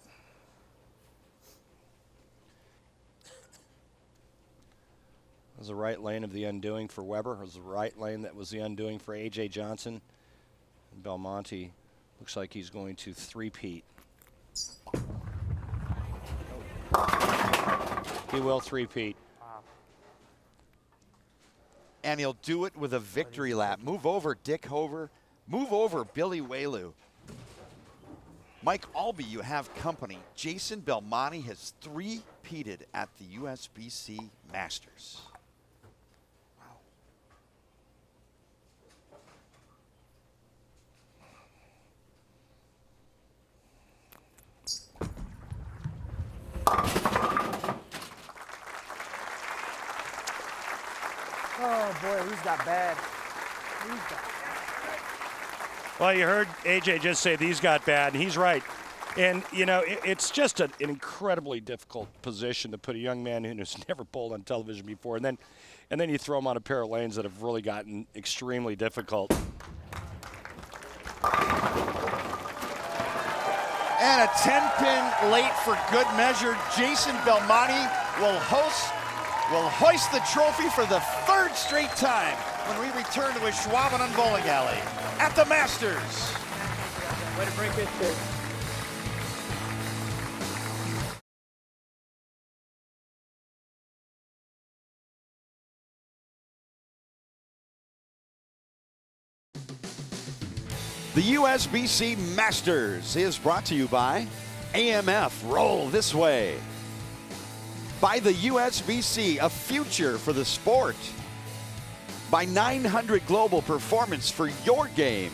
It was the right lane of the undoing for Weber. It was the right lane that was the undoing for A.J. Johnson. And Belmonte looks like he's going to three-peat. He will three-peat. And he'll do it with a victory lap. Move over, Dick Hover. Move over, Billy Whaley. Mike Albee, you have company. Jason Belmonte has three-peated at the USBC Masters. Oh boy, these got bad. Well, you heard AJ just say these got bad, and he's right. And, you know, it's just an incredibly difficult position to put a young man in who's never bowled on television before, and then you throw him on a pair of lanes that have really gotten extremely difficult. And a 10-pin late for good measure. Jason Belmonte will hoist the trophy for the third straight time when we return to Ashwaubenon Bowling Alley at the Masters. Way to break it, kid. The USBC Masters is brought to you by AMF, Roll This Way. By the USBC, a future for the sport. By 900 Global, performance for your game.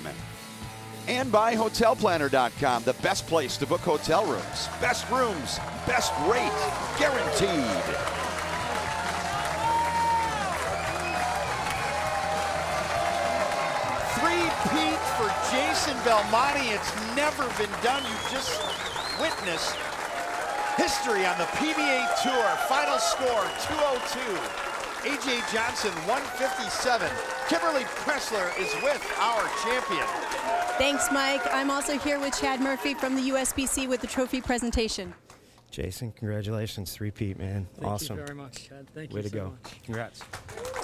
And by HotelPlanner.com, the best place to book hotel rooms. Best rooms, best rate, guaranteed. Three-peat for Jason Belmonte. It's never been done. You just witnessed history on the PBA Tour. Final score, 202. A.J. Johnson, 157. Kimberly Pressler is with our champion. Thanks, Mike. I'm also here with Chad Murphy from the USBC with the trophy presentation. Jason, congratulations, three-peat, man. Awesome. Thank you very much, Chad. Thank you Way to so go. much. Congrats.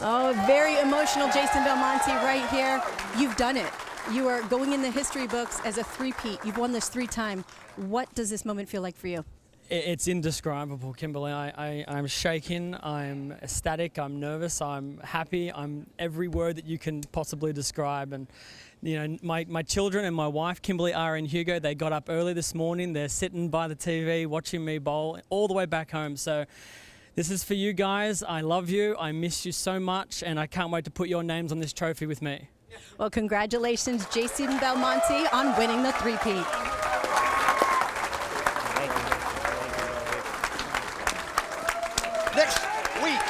Oh, very emotional Jason Belmonte right here. You've done it. You are going in the history books as a three-peat. You've won this 3 times. What does this moment feel like for you? It's indescribable, Kimberly. I'm shaken, I'm ecstatic, I'm nervous, I'm happy, I'm every word that you can possibly describe. And you know, my children and my wife, Kimberly R. and Hugo, they got up early this morning. They're sitting by the TV watching me bowl all the way back home. So this is for you guys. I love you, I miss you so much, and I can't wait to put your names on this trophy with me. Well, congratulations, Jason Belmonte, on winning the three-peat. Next week,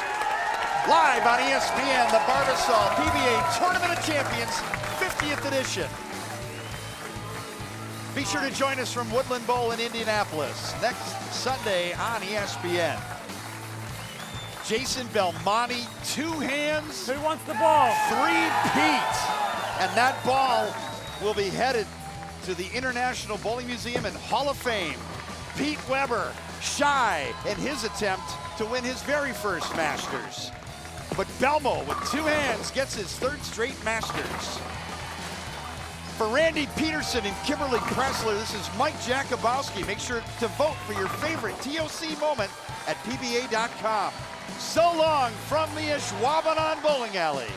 live on ESPN, the Barbasol PBA Tournament of Champions 50th edition. Be sure to join us from Woodland Bowl in Indianapolis next Sunday on ESPN. Jason Belmonte, 2 hands. Who wants the ball? Three-peat. And that ball will be headed to the International Bowling Museum and Hall of Fame. Pete Weber, shy in his attempt to win his very first Masters. But Belmo, with 2 hands, gets his 3rd straight Masters. For Randy Peterson and Kimberly Pressler, this is Mike Jakubowski. Make sure to vote for your favorite TOC moment at PBA.com. So long from the Ashwaubenon Bowling Alley.